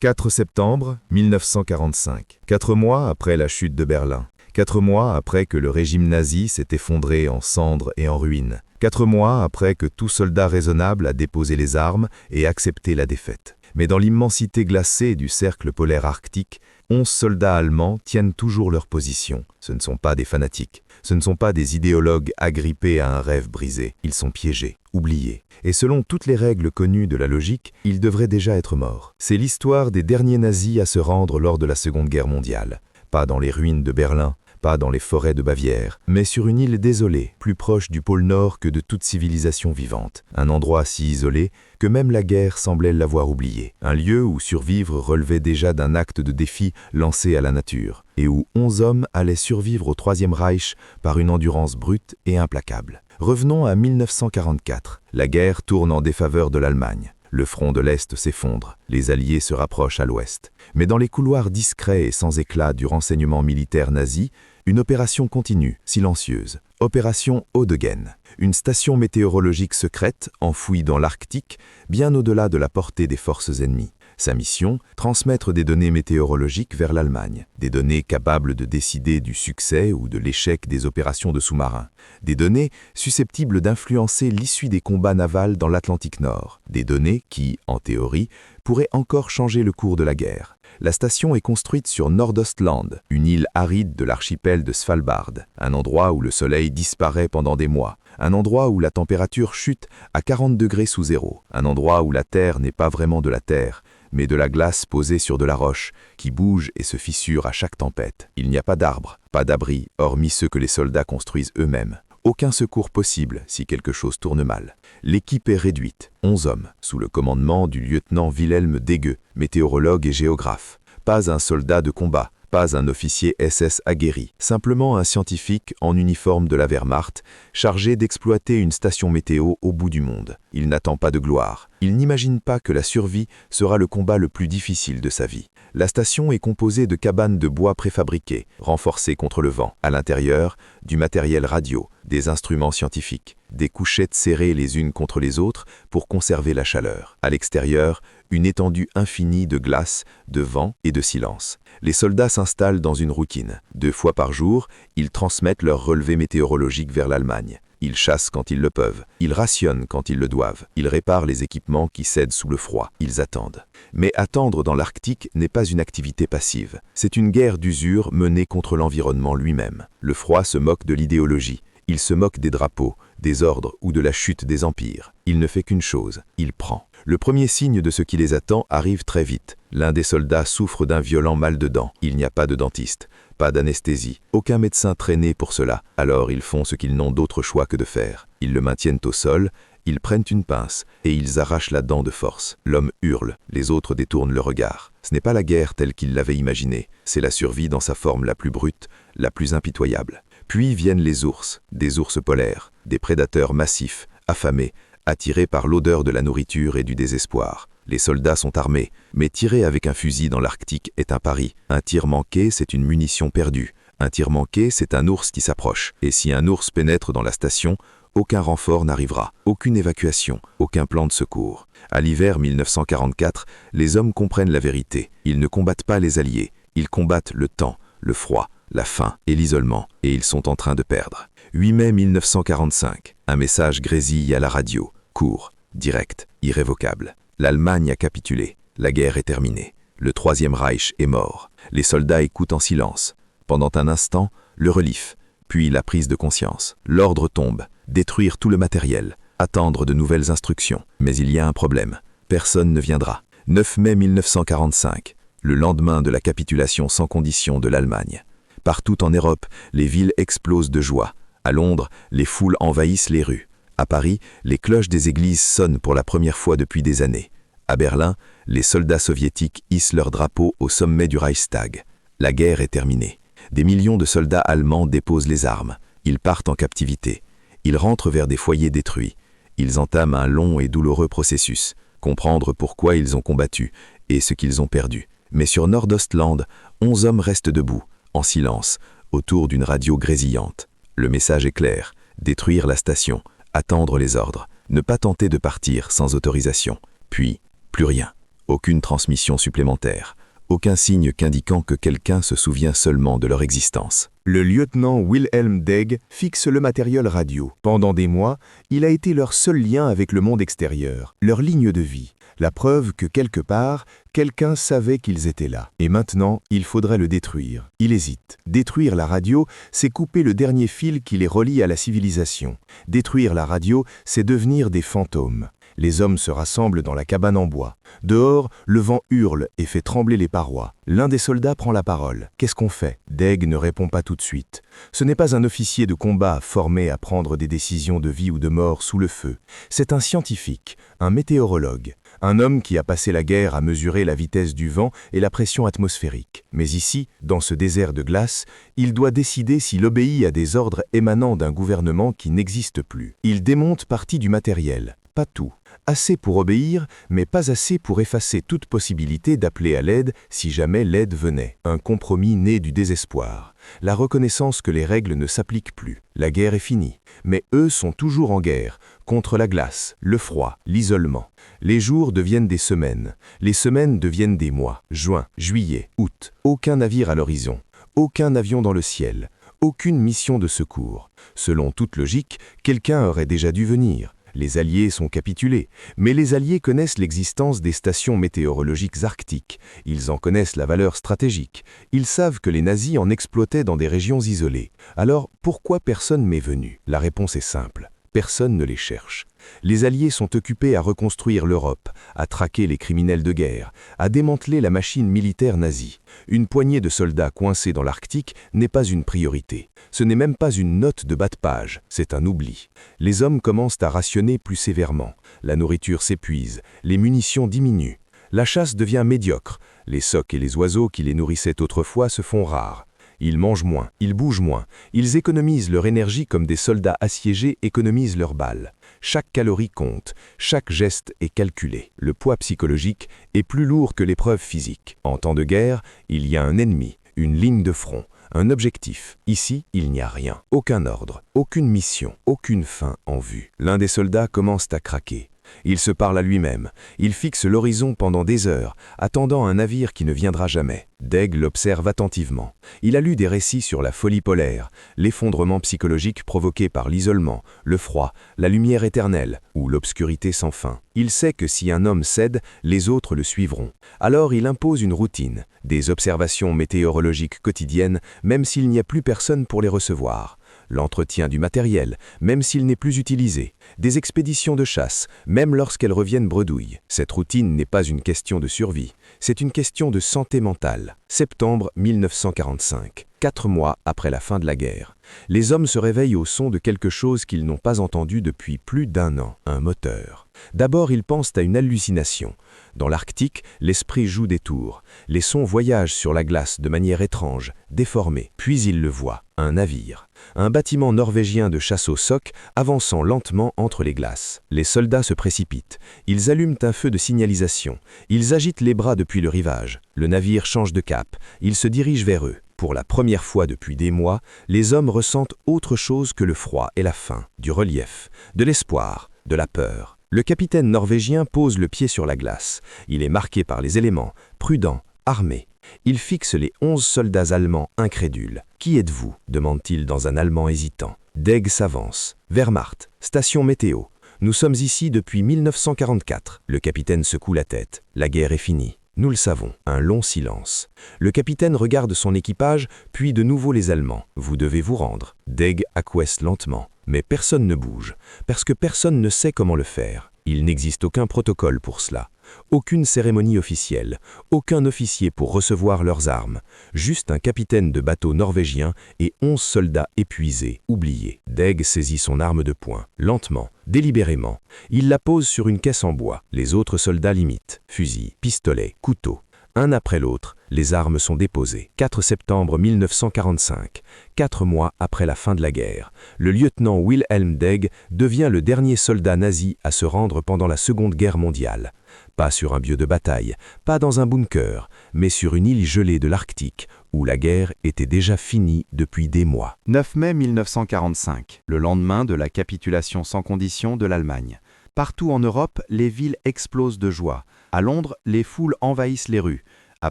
4 septembre 1945, 4 mois après la chute de Berlin, 4 mois après que le régime nazi s'est effondré en cendres et en ruines, 4 mois après que tout soldat raisonnable a déposé les armes et accepté la défaite. Mais dans l'immensité glacée du cercle polaire arctique, 11 soldats allemands tiennent toujours leur position. Ce ne sont pas des fanatiques, ce ne sont pas des idéologues agrippés à un rêve brisé. Ils sont piégés, oubliés. Et selon toutes les règles connues de la logique, ils devraient déjà être morts. C'est l'histoire des derniers nazis à se rendre lors de la Seconde Guerre mondiale. Pas dans les ruines de Berlin, pas dans les forêts de Bavière, mais sur une île désolée, plus proche du pôle Nord que de toute civilisation vivante. Un endroit si isolé que même la guerre semblait l'avoir oublié. Un lieu où survivre relevait déjà d'un acte de défi lancé à la nature, et où 11 hommes allaient survivre au Troisième Reich par une endurance brute et implacable. Revenons à 1944. La guerre tourne en défaveur de l'Allemagne. Le front de l'Est s'effondre, les Alliés se rapprochent à l'Ouest. Mais dans les couloirs discrets et sans éclat du renseignement militaire nazi, une opération continue, silencieuse. Opération Haudegen, une station météorologique secrète, enfouie dans l'Arctique, bien au-delà de la portée des forces ennemies. Sa mission, transmettre des données météorologiques vers l'Allemagne, des données capables de décider du succès ou de l'échec des opérations de sous-marins, des données susceptibles d'influencer l'issue des combats navals dans l'Atlantique Nord, des données qui, en théorie, pourraient encore changer le cours de la guerre. La station est construite sur Nordostland, une île aride de l'archipel de Svalbard, un endroit où le soleil disparaît pendant des mois, un endroit où la température chute à 40 degrés sous zéro, un endroit où la terre n'est pas vraiment de la terre, mais de la glace posée sur de la roche, qui bouge et se fissure à chaque tempête. Il n'y a pas d'arbres, pas d'abris, hormis ceux que les soldats construisent eux-mêmes. Aucun secours possible si quelque chose tourne mal. L'équipe est réduite, 11 hommes, sous le commandement du lieutenant Wilhelm Degueux, météorologue et géographe. Pas un soldat de combat, pas un officier SS aguerri, simplement un scientifique en uniforme de la Wehrmacht, chargé d'exploiter une station météo au bout du monde. Il n'attend pas de gloire. Il n'imagine pas que la survie sera le combat le plus difficile de sa vie. La station est composée de cabanes de bois préfabriquées, renforcées contre le vent. À l'intérieur, du matériel radio, des instruments scientifiques, des couchettes serrées les unes contre les autres pour conserver la chaleur. À l'extérieur, une étendue infinie de glace, de vent et de silence. Les soldats s'installent dans une routine. 2 fois par jour, ils transmettent leurs relevés météorologiques vers l'Allemagne. Ils chassent quand ils le peuvent, ils rationnent quand ils le doivent, ils réparent les équipements qui cèdent sous le froid, ils attendent. Mais attendre dans l'Arctique n'est pas une activité passive, c'est une guerre d'usure menée contre l'environnement lui-même. Le froid se moque de l'idéologie, il se moque des drapeaux, des ordres ou de la chute des empires. Il ne fait qu'une chose, il prend. Le premier signe de ce qui les attend arrive très vite. L'un des soldats souffre d'un violent mal de dents. Il n'y a pas de dentiste, pas d'anesthésie, aucun médecin traîné pour cela. Alors ils font ce qu'ils n'ont d'autre choix que de faire. Ils le maintiennent au sol, ils prennent une pince et ils arrachent la dent de force. L'homme hurle, les autres détournent le regard. Ce n'est pas la guerre telle qu'ils l'avaient imaginée, c'est la survie dans sa forme la plus brute, la plus impitoyable. Puis viennent les ours, des ours polaires, des prédateurs massifs, affamés, attirés par l'odeur de la nourriture et du désespoir. Les soldats sont armés, mais tirer avec un fusil dans l'Arctique est un pari. Un tir manqué, c'est une munition perdue. Un tir manqué, c'est un ours qui s'approche. Et si un ours pénètre dans la station, aucun renfort n'arrivera, aucune évacuation, aucun plan de secours. À l'hiver 1944, les hommes comprennent la vérité. Ils ne combattent pas les Alliés, ils combattent le temps, le froid, la faim et l'isolement, et ils sont en train de perdre. 8 mai 1945, un message grésille à la radio, court, direct, irrévocable. L'Allemagne a capitulé, la guerre est terminée, le Troisième Reich est mort. Les soldats écoutent en silence. Pendant un instant, le relief, puis la prise de conscience. L'ordre tombe, détruire tout le matériel, attendre de nouvelles instructions. Mais il y a un problème, personne ne viendra. 9 mai 1945, le lendemain de la capitulation sans condition de l'Allemagne. Partout en Europe, les villes explosent de joie. À Londres, les foules envahissent les rues. À Paris, les cloches des églises sonnent pour la première fois depuis des années. À Berlin, les soldats soviétiques hissent leur drapeau au sommet du Reichstag. La guerre est terminée. Des millions de soldats allemands déposent les armes. Ils partent en captivité. Ils rentrent vers des foyers détruits. Ils entament un long et douloureux processus. Comprendre pourquoi ils ont combattu et ce qu'ils ont perdu. Mais sur Nordostland, 11 hommes restent debout, en silence, autour d'une radio grésillante. Le message est clair, détruire la station, attendre les ordres, ne pas tenter de partir sans autorisation. Puis, plus rien. Aucune transmission supplémentaire. Aucun signe qu'indiquant que quelqu'un se souvient seulement de leur existence. Le lieutenant Wilhelm Degg fixe le matériel radio. Pendant des mois, il a été leur seul lien avec le monde extérieur, leur ligne de vie. La preuve que quelque part, quelqu'un savait qu'ils étaient là. Et maintenant, il faudrait le détruire. Il hésite. Détruire la radio, c'est couper le dernier fil qui les relie à la civilisation. Détruire la radio, c'est devenir des fantômes. Les hommes se rassemblent dans la cabane en bois. Dehors, le vent hurle et fait trembler les parois. L'un des soldats prend la parole. Qu'est-ce qu'on fait? Degg ne répond pas tout de suite. Ce n'est pas un officier de combat formé à prendre des décisions de vie ou de mort sous le feu. C'est un scientifique, un météorologue. Un homme qui a passé la guerre à mesurer la vitesse du vent et la pression atmosphérique. Mais ici, dans ce désert de glace, il doit décider s'il obéit à des ordres émanant d'un gouvernement qui n'existe plus. Il démonte partie du matériel, pas tout. Assez pour obéir, mais pas assez pour effacer toute possibilité d'appeler à l'aide si jamais l'aide venait. Un compromis né du désespoir. La reconnaissance que les règles ne s'appliquent plus. La guerre est finie. Mais eux sont toujours en guerre, contre la glace, le froid, l'isolement. Les jours deviennent des semaines. Les semaines deviennent des mois. Juin, juillet, août. Aucun navire à l'horizon. Aucun avion dans le ciel. Aucune mission de secours. Selon toute logique, quelqu'un aurait déjà dû venir. Les Alliés sont capitulés, mais les Alliés connaissent l'existence des stations météorologiques arctiques. Ils en connaissent la valeur stratégique. Ils savent que les nazis en exploitaient dans des régions isolées. Alors, pourquoi personne m'est venu? La réponse est simple. Personne ne les cherche. Les Alliés sont occupés à reconstruire l'Europe, à traquer les criminels de guerre, à démanteler la machine militaire nazie. Une poignée de soldats coincés dans l'Arctique n'est pas une priorité. Ce n'est même pas une note de bas de page, c'est un oubli. Les hommes commencent à rationner plus sévèrement. La nourriture s'épuise, les munitions diminuent. La chasse devient médiocre. Les phoques et les oiseaux qui les nourrissaient autrefois se font rares. Ils mangent moins, ils bougent moins, ils économisent leur énergie comme des soldats assiégés économisent leurs balles. Chaque calorie compte, chaque geste est calculé. Le poids psychologique est plus lourd que l'épreuve physique. En temps de guerre, il y a un ennemi, une ligne de front, un objectif. Ici, il n'y a rien, aucun ordre, aucune mission, aucune fin en vue. L'un des soldats commence à craquer. Il se parle à lui-même. Il fixe l'horizon pendant des heures, attendant un navire qui ne viendra jamais. Degg l'observe attentivement. Il a lu des récits sur la folie polaire, l'effondrement psychologique provoqué par l'isolement, le froid, la lumière éternelle ou l'obscurité sans fin. Il sait que si un homme cède, les autres le suivront. Alors il impose une routine, des observations météorologiques quotidiennes, même s'il n'y a plus personne pour les recevoir. L'entretien du matériel, même s'il n'est plus utilisé, des expéditions de chasse, même lorsqu'elles reviennent bredouilles. Cette routine n'est pas une question de survie, c'est une question de santé mentale. Septembre 1945, 4 mois après la fin de la guerre. Les hommes se réveillent au son de quelque chose qu'ils n'ont pas entendu depuis plus d'1 an, un moteur. D'abord, ils pensent à une hallucination. Dans l'Arctique, l'esprit joue des tours. Les sons voyagent sur la glace de manière étrange, déformée. Puis ils le voient, un navire. Un bâtiment norvégien de chasse aux phoques avançant lentement entre les glaces. Les soldats se précipitent. Ils allument un feu de signalisation. Ils agitent les bras depuis le rivage. Le navire change de cap. Il se dirige vers eux. Pour la première fois depuis des mois, les hommes ressentent autre chose que le froid et la faim, du relief, de l'espoir, de la peur. Le capitaine norvégien pose le pied sur la glace. Il est marqué par les éléments, prudent, armé. Il fixe les 11 soldats allemands incrédules. « Qui êtes-vous » demande-t-il dans un allemand hésitant. Degg s'avance. « Wehrmacht, station météo. Nous sommes ici depuis 1944. » Le capitaine secoue la tête. « La guerre est finie. » Nous le savons. Un long silence. Le capitaine regarde son équipage, puis de nouveau les Allemands. « Vous devez vous rendre. » Degg acquiesce lentement. Mais personne ne bouge, parce que personne ne sait comment le faire. Il n'existe aucun protocole pour cela. Aucune cérémonie officielle, aucun officier pour recevoir leurs armes, juste un capitaine de bateau norvégien et 11 soldats épuisés, oubliés. Degg saisit son arme de poing, lentement, délibérément. Il la pose sur une caisse en bois. Les autres soldats l'imitent. Fusils, pistolets, couteaux. Un après l'autre, les armes sont déposées. 4 septembre 1945, 4 mois après la fin de la guerre, le lieutenant Wilhelm Degg devient le dernier soldat nazi à se rendre pendant la Seconde Guerre mondiale. Pas sur un lieu de bataille, pas dans un bunker, mais sur une île gelée de l'Arctique, où la guerre était déjà finie depuis des mois. 9 mai 1945, le lendemain de la capitulation sans condition de l'Allemagne. Partout en Europe, les villes explosent de joie. À Londres, les foules envahissent les rues. À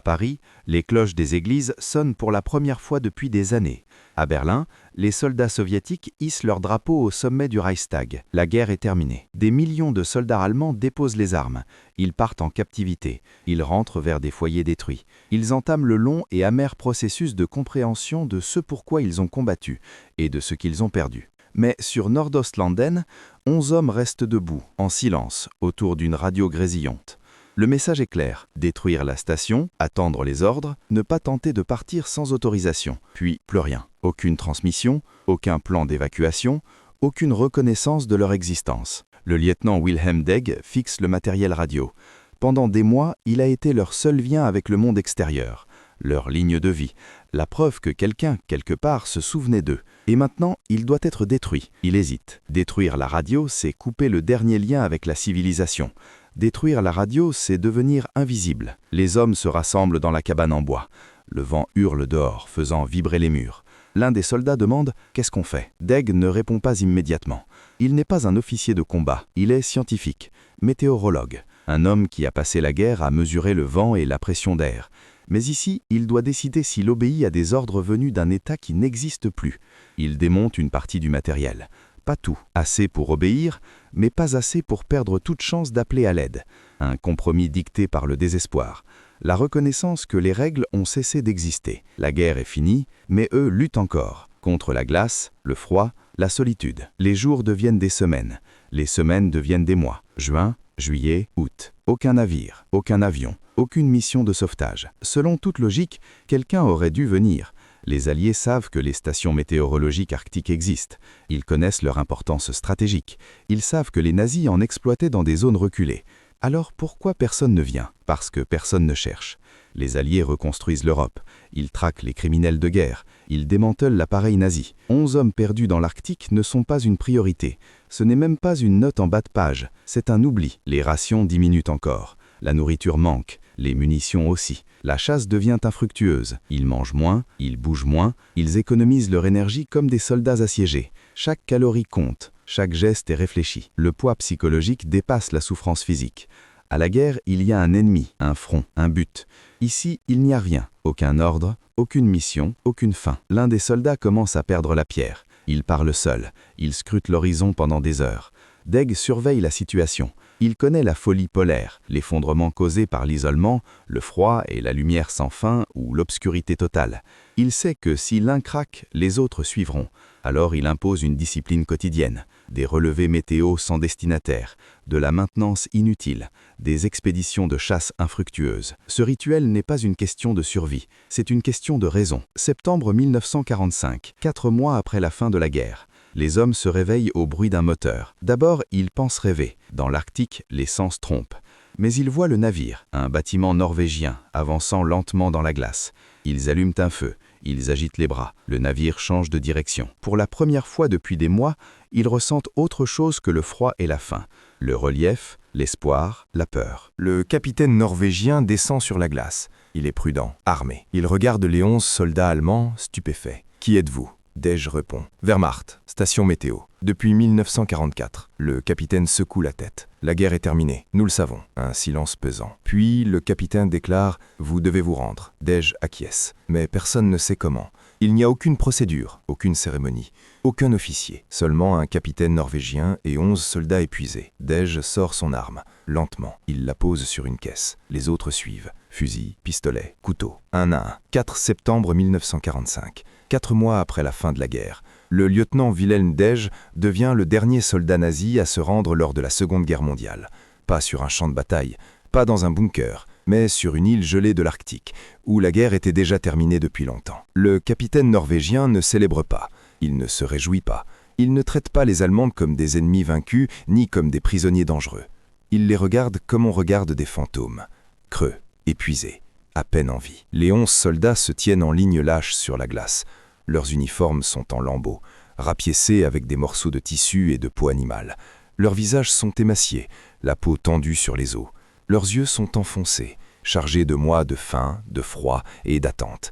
Paris, les cloches des églises sonnent pour la première fois depuis des années. À Berlin, les soldats soviétiques hissent leur drapeau au sommet du Reichstag. La guerre est terminée. Des millions de soldats allemands déposent les armes. Ils partent en captivité. Ils rentrent vers des foyers détruits. Ils entament le long et amer processus de compréhension de ce pourquoi ils ont combattu et de ce qu'ils ont perdu. Mais sur Nordostlanden, 11 hommes restent debout, en silence, autour d'une radio grésillante. Le message est clair, détruire la station, attendre les ordres, ne pas tenter de partir sans autorisation. Puis plus rien. Aucune transmission, aucun plan d'évacuation, aucune reconnaissance de leur existence. Le lieutenant Wilhelm Degg fixe le matériel radio. Pendant des mois, il a été leur seul lien avec le monde extérieur, leur ligne de vie, la preuve que quelqu'un, quelque part, se souvenait d'eux. Et maintenant, il doit être détruit. Il hésite. Détruire la radio, c'est couper le dernier lien avec la civilisation. Détruire la radio, c'est devenir invisible. Les hommes se rassemblent dans la cabane en bois. Le vent hurle dehors, faisant vibrer les murs. L'un des soldats demande « Qu'est-ce qu'on fait ?» Degg ne répond pas immédiatement. Il n'est pas un officier de combat, il est scientifique, météorologue, un homme qui a passé la guerre à mesurer le vent et la pression d'air. Mais ici, il doit décider s'il obéit à des ordres venus d'un État qui n'existe plus. Il démonte une partie du matériel. Pas tout, assez pour obéir, mais pas assez pour perdre toute chance d'appeler à l'aide. Un compromis dicté par le désespoir. La reconnaissance que les règles ont cessé d'exister. La guerre est finie, mais eux luttent encore. Contre la glace, le froid, la solitude. Les jours deviennent des semaines. Les semaines deviennent des mois. Juin, juillet, août. Aucun navire, aucun avion, aucune mission de sauvetage. Selon toute logique, quelqu'un aurait dû venir. Les Alliés savent que les stations météorologiques arctiques existent. Ils connaissent leur importance stratégique. Ils savent que les nazis en exploitaient dans des zones reculées. Alors pourquoi personne ne vient? Parce que personne ne cherche. Les Alliés reconstruisent l'Europe. Ils traquent les criminels de guerre. Ils démantelent l'appareil nazi. 11 hommes perdus dans l'Arctique ne sont pas une priorité. Ce n'est même pas une note en bas de page. C'est un oubli. Les rations diminuent encore. La nourriture manque. Les munitions aussi. La chasse devient infructueuse. Ils mangent moins, ils bougent moins, ils économisent leur énergie comme des soldats assiégés. Chaque calorie compte, chaque geste est réfléchi. Le poids psychologique dépasse la souffrance physique. À la guerre, il y a un ennemi, un front, un but. Ici, il n'y a rien. Aucun ordre, aucune mission, aucune fin. L'un des soldats commence à perdre la pierre. Il parle seul. Il scrute l'horizon pendant des heures. Degg surveille la situation. Il connaît la folie polaire, l'effondrement causé par l'isolement, le froid et la lumière sans fin ou l'obscurité totale. Il sait que si l'un craque, les autres suivront. Alors il impose une discipline quotidienne, des relevés météo sans destinataire, de la maintenance inutile, des expéditions de chasse infructueuses. Ce rituel n'est pas une question de survie, c'est une question de raison. Septembre 1945, 4 mois après la fin de la guerre. Les hommes se réveillent au bruit d'un moteur. D'abord, ils pensent rêver. Dans l'Arctique, les sens trompent. Mais ils voient le navire, un bâtiment norvégien, avançant lentement dans la glace. Ils allument un feu. Ils agitent les bras. Le navire change de direction. Pour la première fois depuis des mois, ils ressentent autre chose que le froid et la faim. Le relief, l'espoir, la peur. Le capitaine norvégien descend sur la glace. Il est prudent, armé. Il regarde les 11 soldats allemands, stupéfaits. « Qui êtes-vous » Dej répond. « Wehrmacht, station météo. Depuis 1944. » Le capitaine secoue la tête. « La guerre est terminée, nous le savons. » Un silence pesant. Puis le capitaine déclare « Vous devez vous rendre. » Dej acquiesce. Mais personne ne sait comment. Il n'y a aucune procédure, aucune cérémonie, aucun officier. Seulement un capitaine norvégien et 11 soldats épuisés. Dej sort son arme. Lentement, il la pose sur une caisse. Les autres suivent. Fusil, pistolet, couteau. Un à un. 4 septembre 1945. 4 mois après la fin de la guerre, le lieutenant Wilhelm Dej devient le dernier soldat nazi à se rendre lors de la Seconde Guerre mondiale. Pas sur un champ de bataille, pas dans un bunker, mais sur une île gelée de l'Arctique, où la guerre était déjà terminée depuis longtemps. Le capitaine norvégien ne célèbre pas, il ne se réjouit pas, il ne traite pas les Allemands comme des ennemis vaincus, ni comme des prisonniers dangereux. Il les regarde comme on regarde des fantômes, creux, épuisés, à peine en vie. Les 11 soldats se tiennent en ligne lâche sur la glace. Leurs uniformes sont en lambeaux, rapiécés avec des morceaux de tissu et de peau animale. Leurs visages sont émaciés, la peau tendue sur les os. Leurs yeux sont enfoncés, chargés de mois de faim, de froid et d'attente.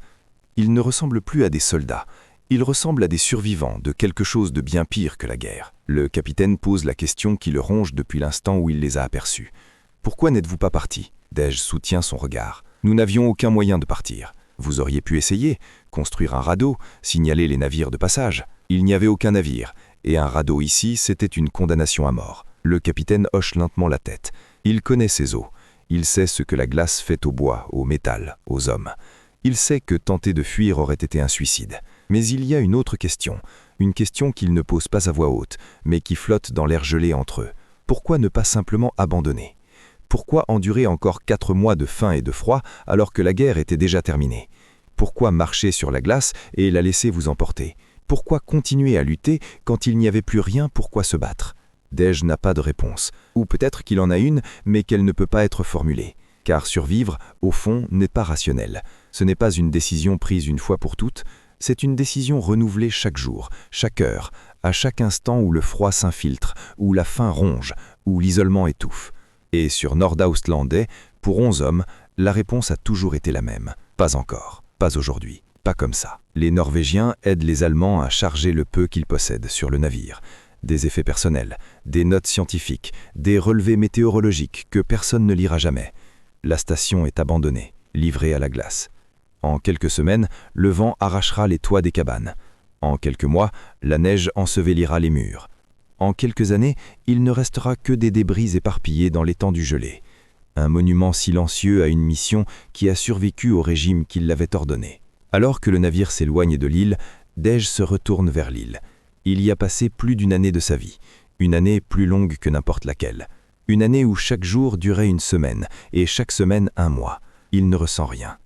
Ils ne ressemblent plus à des soldats. Ils ressemblent à des survivants de quelque chose de bien pire que la guerre. Le capitaine pose la question qui le ronge depuis l'instant où il les a aperçus. « Pourquoi n'êtes-vous pas partis » Dej soutient son regard. « Nous n'avions aucun moyen de partir. Vous auriez pu essayer, construire un radeau, signaler les navires de passage. Il n'y avait aucun navire, et un radeau ici, c'était une condamnation à mort. » Le capitaine hoche lentement la tête. Il connaît ces eaux. Il sait ce que la glace fait au bois, au métal, aux hommes. Il sait que tenter de fuir aurait été un suicide. Mais il y a une autre question, une question qu'il ne pose pas à voix haute, mais qui flotte dans l'air gelé entre eux. Pourquoi ne pas simplement abandonner ? Pourquoi endurer encore 4 mois de faim et de froid alors que la guerre était déjà terminée ? Pourquoi marcher sur la glace et la laisser vous emporter ? Pourquoi continuer à lutter quand il n'y avait plus rien pour quoi se battre ? Dej n'a pas de réponse. Ou peut-être qu'il en a une, mais qu'elle ne peut pas être formulée. Car survivre, au fond, n'est pas rationnel. Ce n'est pas une décision prise une fois pour toutes, c'est une décision renouvelée chaque jour, chaque heure, à chaque instant où le froid s'infiltre, où la faim ronge, où l'isolement étouffe. Et sur Nordaustlandet, pour 11 hommes, la réponse a toujours été la même. Pas encore, pas aujourd'hui, pas comme ça. Les Norvégiens aident les Allemands à charger le peu qu'ils possèdent sur le navire. Des effets personnels, des notes scientifiques, des relevés météorologiques que personne ne lira jamais. La station est abandonnée, livrée à la glace. En quelques semaines, le vent arrachera les toits des cabanes. En quelques mois, la neige ensevelira les murs. En quelques années, il ne restera que des débris éparpillés dans l'étendue gelée. Un monument silencieux à une mission qui a survécu au régime qui l'avait ordonné. Alors que le navire s'éloigne de l'île, Dej se retourne vers l'île. Il y a passé plus d'une année de sa vie, une année plus longue que n'importe laquelle. Une année où chaque jour durait une semaine, et chaque semaine un mois. Il ne ressent rien.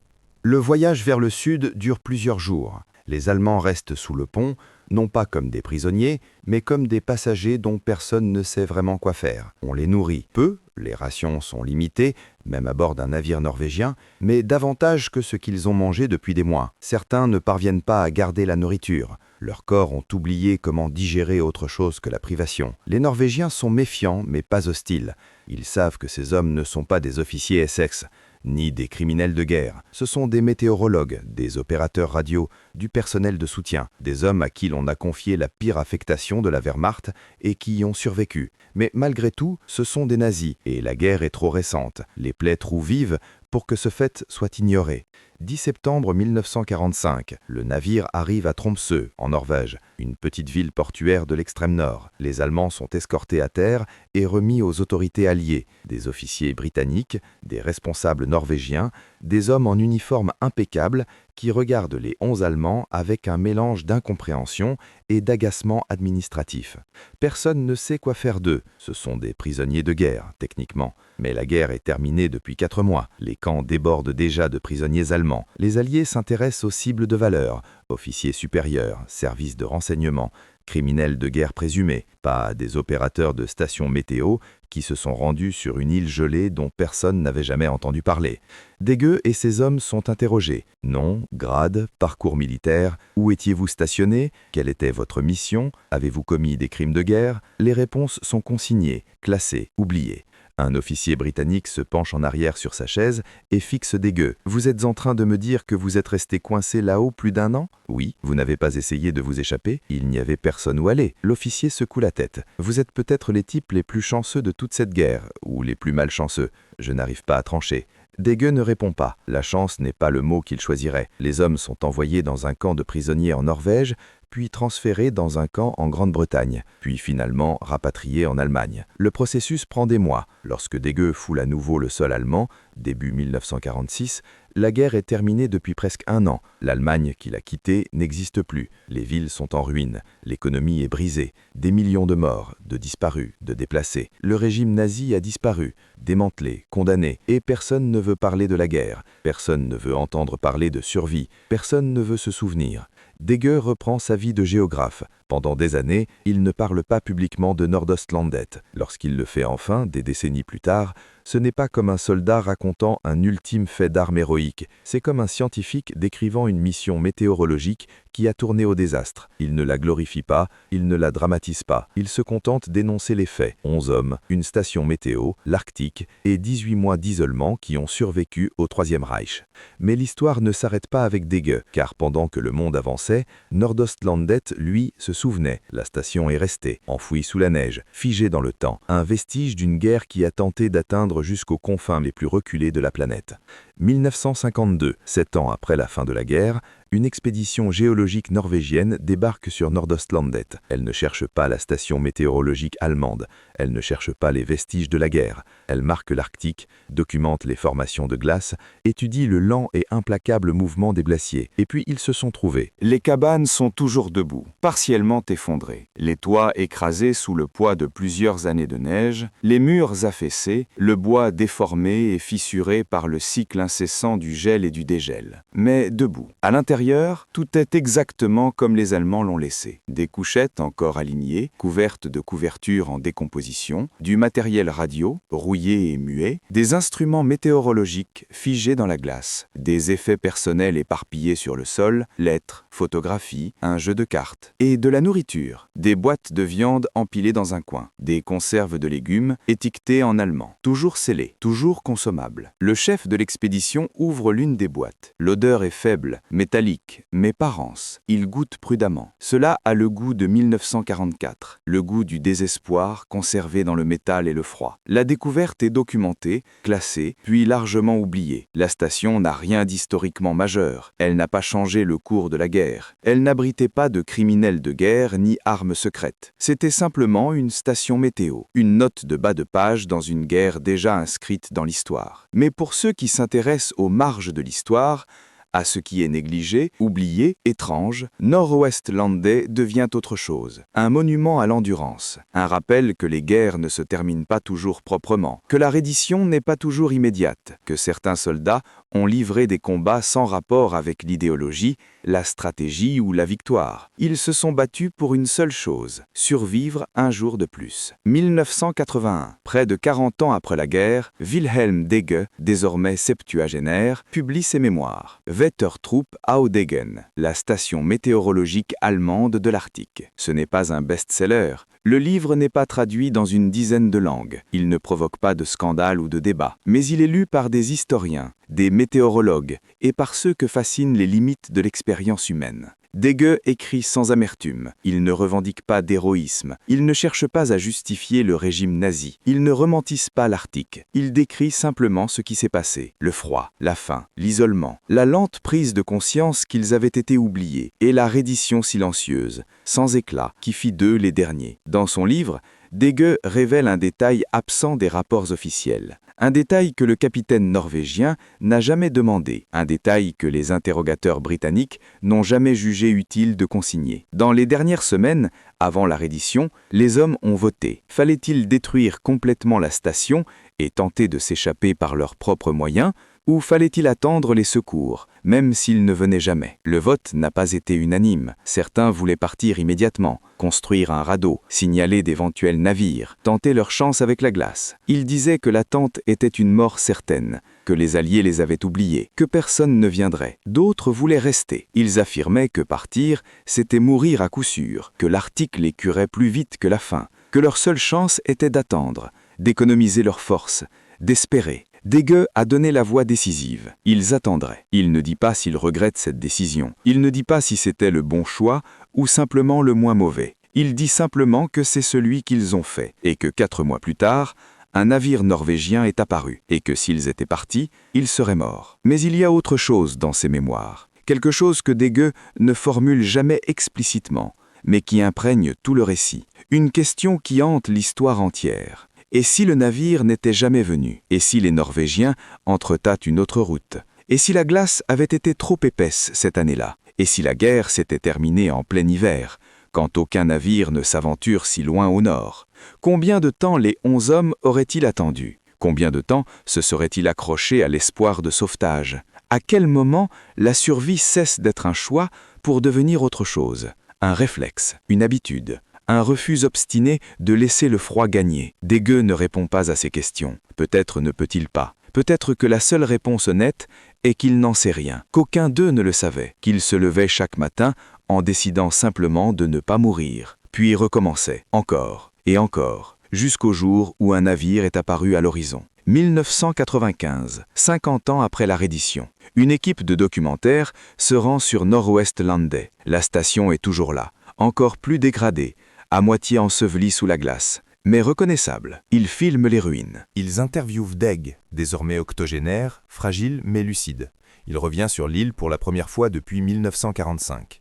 Le voyage vers le sud dure plusieurs jours. Les Allemands restent sous le pont, non pas comme des prisonniers, mais comme des passagers dont personne ne sait vraiment quoi faire. On les nourrit peu, les rations sont limitées, même à bord d'un navire norvégien, mais davantage que ce qu'ils ont mangé depuis des mois. Certains ne parviennent pas à garder la nourriture. Leurs corps ont oublié comment digérer autre chose que la privation. Les Norvégiens sont méfiants, mais pas hostiles. Ils savent que ces hommes ne sont pas des officiers SS, ni des criminels de guerre. Ce sont des météorologues, des opérateurs radio, du personnel de soutien, des hommes à qui l'on a confié la pire affectation de la Wehrmacht et qui y ont survécu. Mais malgré tout, ce sont des nazis, et la guerre est trop récente. Les plaies trop vives pour que ce fait soit ignoré. 10 septembre 1945, le navire arrive à Tromsø, en Norvège, une petite ville portuaire de l'extrême nord. Les Allemands sont escortés à terre et remis aux autorités alliées, des officiers britanniques, des responsables norvégiens, des hommes en uniforme impeccable qui regardent les 11 Allemands avec un mélange d'incompréhension et d'agacement administratif. Personne ne sait quoi faire d'eux. Ce sont des prisonniers de guerre, techniquement. Mais la guerre est terminée depuis 4 mois. Les camps débordent déjà de prisonniers allemands. Les Alliés s'intéressent aux cibles de valeur, officiers supérieurs, services de renseignement, criminels de guerre présumés, pas à des opérateurs de stations météo qui se sont rendus sur une île gelée dont personne n'avait jamais entendu parler. Degueux et ses hommes sont interrogés. Nom, grade, parcours militaire, où étiez-vous stationné, quelle était votre mission, avez-vous commis des crimes de guerre? Les réponses sont consignées, classées, oubliées. Un officier britannique se penche en arrière sur sa chaise et fixe Degueux. « Vous êtes en train de me dire que vous êtes resté coincé là-haut plus d'1 an ? Oui, vous n'avez pas essayé de vous échapper. Il n'y avait personne où aller. » L'officier secoue la tête. « Vous êtes peut-être les types les plus chanceux de toute cette guerre, ou les plus malchanceux. Je n'arrive pas à trancher. » Degueux ne répond pas. La chance n'est pas le mot qu'il choisirait. Les hommes sont envoyés dans un camp de prisonniers en Norvège, puis transférés dans un camp en Grande-Bretagne, puis finalement rapatriés en Allemagne. Le processus prend des mois. Lorsque Degueux foule à nouveau le sol allemand, début 1946, la guerre est terminée depuis presque 1 an. L'Allemagne qu'il a quittée n'existe plus. Les villes sont en ruine. L'économie est brisée. Des millions de morts, de disparus, de déplacés. Le régime nazi a disparu, démantelé, condamné. Et personne ne veut parler de la guerre. Personne ne veut entendre parler de survie. Personne ne veut se souvenir. Degueux reprend sa vie de géographe. Pendant des années, il ne parle pas publiquement de Nordostlandet. Lorsqu'il le fait enfin, des décennies plus tard, ce n'est pas comme un soldat racontant un ultime fait d'armes héroïque, c'est comme un scientifique décrivant une mission météorologique qui a tourné au désastre. Il ne la glorifie pas, il ne la dramatise pas, il se contente d'énoncer les faits. 11 hommes, une station météo, l'Arctique et 18 mois d'isolement qui ont survécu au Troisième Reich. Mais l'histoire ne s'arrête pas avec Dege, car pendant que le monde avançait, Nordostlandet, lui, se souvenait. La station est restée, enfouie sous la neige, figée dans le temps, un vestige d'une guerre qui a tenté d'atteindre jusqu'aux confins les plus reculées de la planète. 1952, 7 ans après la fin de la guerre, une expédition géologique norvégienne débarque sur Nordostlandet. Elle ne cherche pas la station météorologique allemande, elle ne cherche pas les vestiges de la guerre. Elle marque l'Arctique, documente les formations de glace, étudie le lent et implacable mouvement des glaciers. Et puis ils se sont trouvés. Les cabanes sont toujours debout, partiellement effondrées, les toits écrasés sous le poids de plusieurs années de neige, les murs affaissés, le bois déformé et fissuré par le cycle incessant du gel et du dégel. Mais debout. À l'intérieur, tout est exactement comme les Allemands l'ont laissé. Des couchettes encore alignées, couvertes de couvertures en décomposition, du matériel radio, rouillé et muet, des instruments météorologiques figés dans la glace, des effets personnels éparpillés sur le sol, lettres, photographies, un jeu de cartes, et de la nourriture, des boîtes de viande empilées dans un coin, des conserves de légumes étiquetées en allemand, toujours scellées, toujours consommables. Le chef de l'expédition ouvre l'une des boîtes. L'odeur est faible, métallique, mais pas rance. Il goûte prudemment. Cela a le goût de 1944, le goût du désespoir conservé dans le métal et le froid. La découverte est documentée, classée, puis largement oubliée. La station n'a rien d'historiquement majeur. Elle n'a pas changé le cours de la guerre. Elle n'abritait pas de criminels de guerre ni armes secrètes. C'était simplement une station météo, une note de bas de page dans une guerre déjà inscrite dans l'histoire. Mais pour ceux qui s'intéressent aux marges de l'histoire, à ce qui est négligé, oublié, étrange, Nordostlandet devient autre chose. Un monument à l'endurance. Un rappel que les guerres ne se terminent pas toujours proprement. Que la reddition n'est pas toujours immédiate. Que certains soldats ont livré des combats sans rapport avec l'idéologie, la stratégie ou la victoire. Ils se sont battus pour une seule chose, survivre un jour de plus. 1981, près de 40 ans après la guerre, Wilhelm Dege, désormais septuagénaire, publie ses mémoires. Wettertrupp au Degen, la station météorologique allemande de l'Arctique. Ce n'est pas un best-seller. Le livre n'est pas traduit dans une dizaine de langues. Il ne provoque pas de scandale ou de débat. Mais il est lu par des historiens, des météorologues et par ceux que fascinent les limites de l'expérience humaine. Dege écrit sans amertume. Il ne revendique pas d'héroïsme. Il ne cherche pas à justifier le régime nazi. Il ne romantise pas l'Arctique. Il décrit simplement ce qui s'est passé. Le froid, la faim, l'isolement, la lente prise de conscience qu'ils avaient été oubliés et la reddition silencieuse, sans éclat, qui fit d'eux les derniers. Dans son livre, Dege révèle un détail absent des rapports officiels. Un détail que le capitaine norvégien n'a jamais demandé, un détail que les interrogateurs britanniques n'ont jamais jugé utile de consigner. Dans les dernières semaines, avant la reddition, les hommes ont voté. Fallait-il détruire complètement la station et tenter de s'échapper par leurs propres moyens, ou fallait-il attendre les secours, même s'ils ne venaient jamais? Le vote n'a pas été unanime. Certains voulaient partir immédiatement, construire un radeau, signaler d'éventuels navires, tenter leur chance avec la glace. Ils disaient que l'attente était une mort certaine, que les Alliés les avaient oubliés, que personne ne viendrait. D'autres voulaient rester. Ils affirmaient que partir, c'était mourir à coup sûr, que l'Arctique les curait plus vite que la faim, que leur seule chance était d'attendre, d'économiser leurs forces, d'espérer. Dege a donné la voix décisive. Ils attendraient. Il ne dit pas s'il regrette cette décision. Il ne dit pas si c'était le bon choix ou simplement le moins mauvais. Il dit simplement que c'est celui qu'ils ont fait et que 4 mois plus tard, un navire norvégien est apparu et que s'ils étaient partis, ils seraient morts. Mais il y a autre chose dans ses mémoires. Quelque chose que Dege ne formule jamais explicitement, mais qui imprègne tout le récit. Une question qui hante l'histoire entière. Et si le navire n'était jamais venu? Et si les Norvégiens entretâtent une autre route? Et si la glace avait été trop épaisse cette année-là? Et si la guerre s'était terminée en plein hiver, quand aucun navire ne s'aventure si loin au nord? Combien de temps les 11 hommes auraient-ils attendu? Combien de temps se seraient-ils accrochés à l'espoir de sauvetage? À quel moment la survie cesse d'être un choix pour devenir autre chose? Un réflexe, une habitude, un refus obstiné de laisser le froid gagner. Degueux ne répond pas à ces questions. Peut-être ne peut-il pas. Peut-être que la seule réponse honnête est qu'il n'en sait rien, qu'aucun d'eux ne le savait, qu'il se levait chaque matin en décidant simplement de ne pas mourir, puis recommençait, encore et encore, jusqu'au jour où un navire est apparu à l'horizon. 1995, 50 ans après la reddition, une équipe de documentaires se rend sur Nord-Ouest Landais. La station est toujours là, encore plus dégradée, à moitié ensevelie sous la glace, mais reconnaissable. Ils filment les ruines. Ils interviewent Deg, désormais octogénaire, fragile mais lucide. Il revient sur l'île pour la première fois depuis 1945.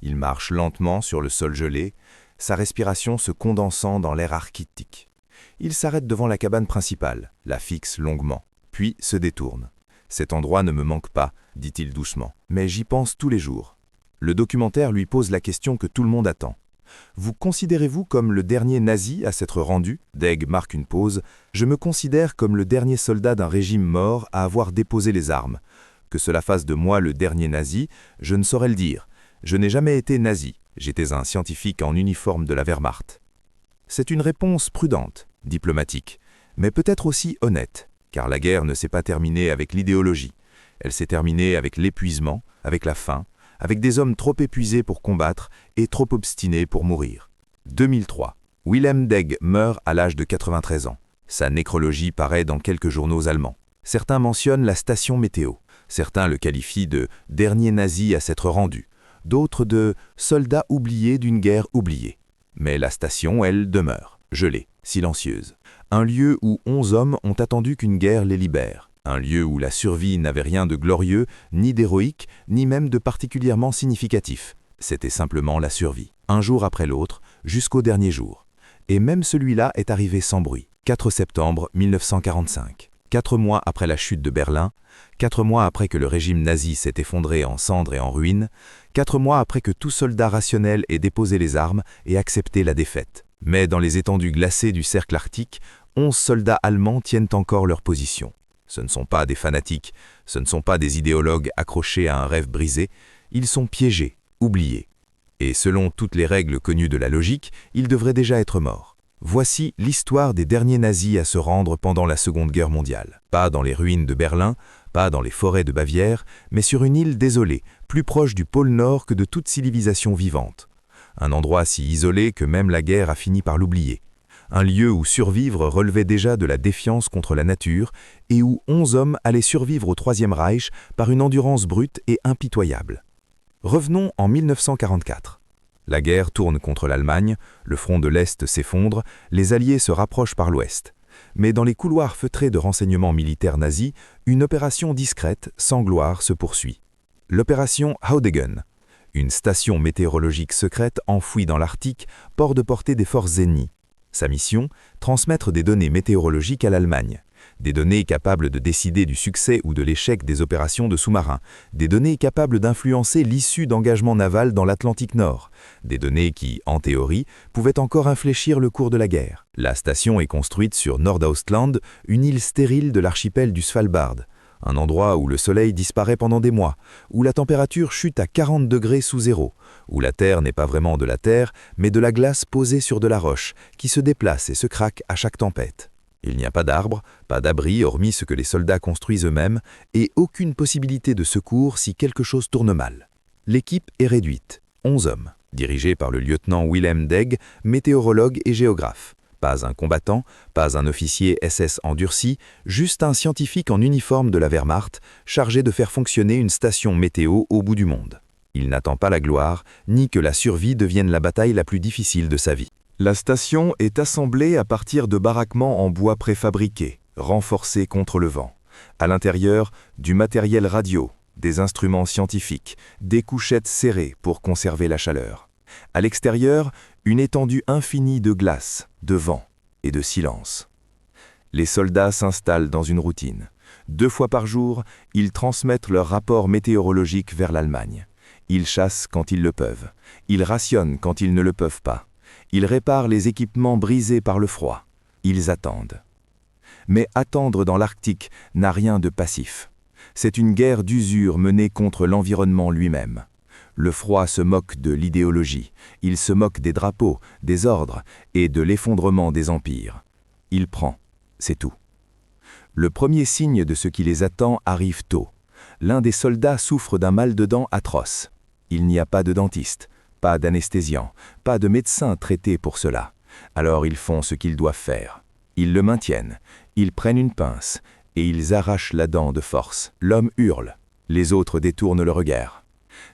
Il marche lentement sur le sol gelé, sa respiration se condensant dans l'air arctique. Il s'arrête devant la cabane principale, la fixe longuement, puis se détourne. « Cet endroit ne me manque pas », dit-il doucement, « mais j'y pense tous les jours. » Le documentaire lui pose la question que tout le monde attend. « Vous considérez-vous comme le dernier nazi à s'être rendu ?» Deg marque une pause. « Je me considère comme le dernier soldat d'un régime mort à avoir déposé les armes. Que cela fasse de moi le dernier nazi, je ne saurais le dire. Je n'ai jamais été nazi. J'étais un scientifique en uniforme de la Wehrmacht. » C'est une réponse prudente, diplomatique, mais peut-être aussi honnête, car la guerre ne s'est pas terminée avec l'idéologie. Elle s'est terminée avec l'épuisement, avec la faim, avec des hommes trop épuisés pour combattre et trop obstinés pour mourir. 2003. Wilhelm Deg meurt à l'âge de 93 ans. Sa nécrologie paraît dans quelques journaux allemands. Certains mentionnent la station météo. Certains le qualifient de « dernier nazi à s'être rendu », d'autres de « soldat oublié d'une guerre oubliée ». Mais la station, elle, demeure, gelée, silencieuse. Un lieu où 11 hommes ont attendu qu'une guerre les libère. Un lieu où la survie n'avait rien de glorieux, ni d'héroïque, ni même de particulièrement significatif. C'était simplement la survie, un jour après l'autre, jusqu'au dernier jour. Et même celui-là est arrivé sans bruit. 4 septembre 1945. 4 mois après la chute de Berlin, 4 mois après que le régime nazi s'est effondré en cendres et en ruines, 4 mois après que tout soldat rationnel ait déposé les armes et accepté la défaite. Mais dans les étendues glacées du cercle arctique, 11 soldats allemands tiennent encore leur position. Ce ne sont pas des fanatiques, ce ne sont pas des idéologues accrochés à un rêve brisé, ils sont piégés, oubliés. Et selon toutes les règles connues de la logique, ils devraient déjà être morts. Voici l'histoire des derniers nazis à se rendre pendant la Seconde Guerre mondiale. Pas dans les ruines de Berlin, pas dans les forêts de Bavière, mais sur une île désolée, plus proche du pôle Nord que de toute civilisation vivante. Un endroit si isolé que même la guerre a fini par l'oublier. Un lieu où survivre relevait déjà de la défiance contre la nature et où 11 hommes allaient survivre au Troisième Reich par une endurance brute et impitoyable. Revenons en 1944. La guerre tourne contre l'Allemagne, le front de l'Est s'effondre, les Alliés se rapprochent par l'Ouest. Mais dans les couloirs feutrés de renseignements militaires nazis, une opération discrète, sans gloire, se poursuit. L'opération Haudegen, une station météorologique secrète enfouie dans l'Arctique, port de portée des forces ennemies. Sa mission, transmettre des données météorologiques à l'Allemagne. Des données capables de décider du succès ou de l'échec des opérations de sous-marins. Des données capables d'influencer l'issue d'engagements navals dans l'Atlantique Nord. Des données qui, en théorie, pouvaient encore infléchir le cours de la guerre. La station est construite sur Nordaustland, une île stérile de l'archipel du Svalbard. Un endroit où le soleil disparaît pendant des mois, où la température chute à 40 degrés sous zéro, où la terre n'est pas vraiment de la terre, mais de la glace posée sur de la roche, qui se déplace et se craque à chaque tempête. Il n'y a pas d'arbres, pas d'abri hormis ce que les soldats construisent eux-mêmes, et aucune possibilité de secours si quelque chose tourne mal. L'équipe est réduite, 11 hommes, dirigés par le lieutenant Wilhelm Deg, météorologue et géographe. Pas un combattant, pas un officier SS endurci, juste un scientifique en uniforme de la Wehrmacht, chargé de faire fonctionner une station météo au bout du monde. Il n'attend pas la gloire, ni que la survie devienne la bataille la plus difficile de sa vie. La station est assemblée à partir de baraquements en bois préfabriqués, renforcés contre le vent. À l'intérieur, du matériel radio, des instruments scientifiques, des couchettes serrées pour conserver la chaleur. À l'extérieur, une étendue infinie de glace, de vent et de silence. Les soldats s'installent dans une routine. 2 fois par jour, ils transmettent leurs rapports météorologiques vers l'Allemagne. Ils chassent quand ils le peuvent. Ils rationnent quand ils ne le peuvent pas. Ils réparent les équipements brisés par le froid. Ils attendent. Mais attendre dans l'Arctique n'a rien de passif. C'est une guerre d'usure menée contre l'environnement lui-même. Le froid se moque de l'idéologie, il se moque des drapeaux, des ordres et de l'effondrement des empires. Il prend, c'est tout. Le premier signe de ce qui les attend arrive tôt. L'un des soldats souffre d'un mal de dents atroce. Il n'y a pas de dentiste, pas d'anesthésiant, pas de médecin traité pour cela. Alors ils font ce qu'ils doivent faire. Ils le maintiennent, ils prennent une pince et ils arrachent la dent de force. L'homme hurle, les autres détournent le regard.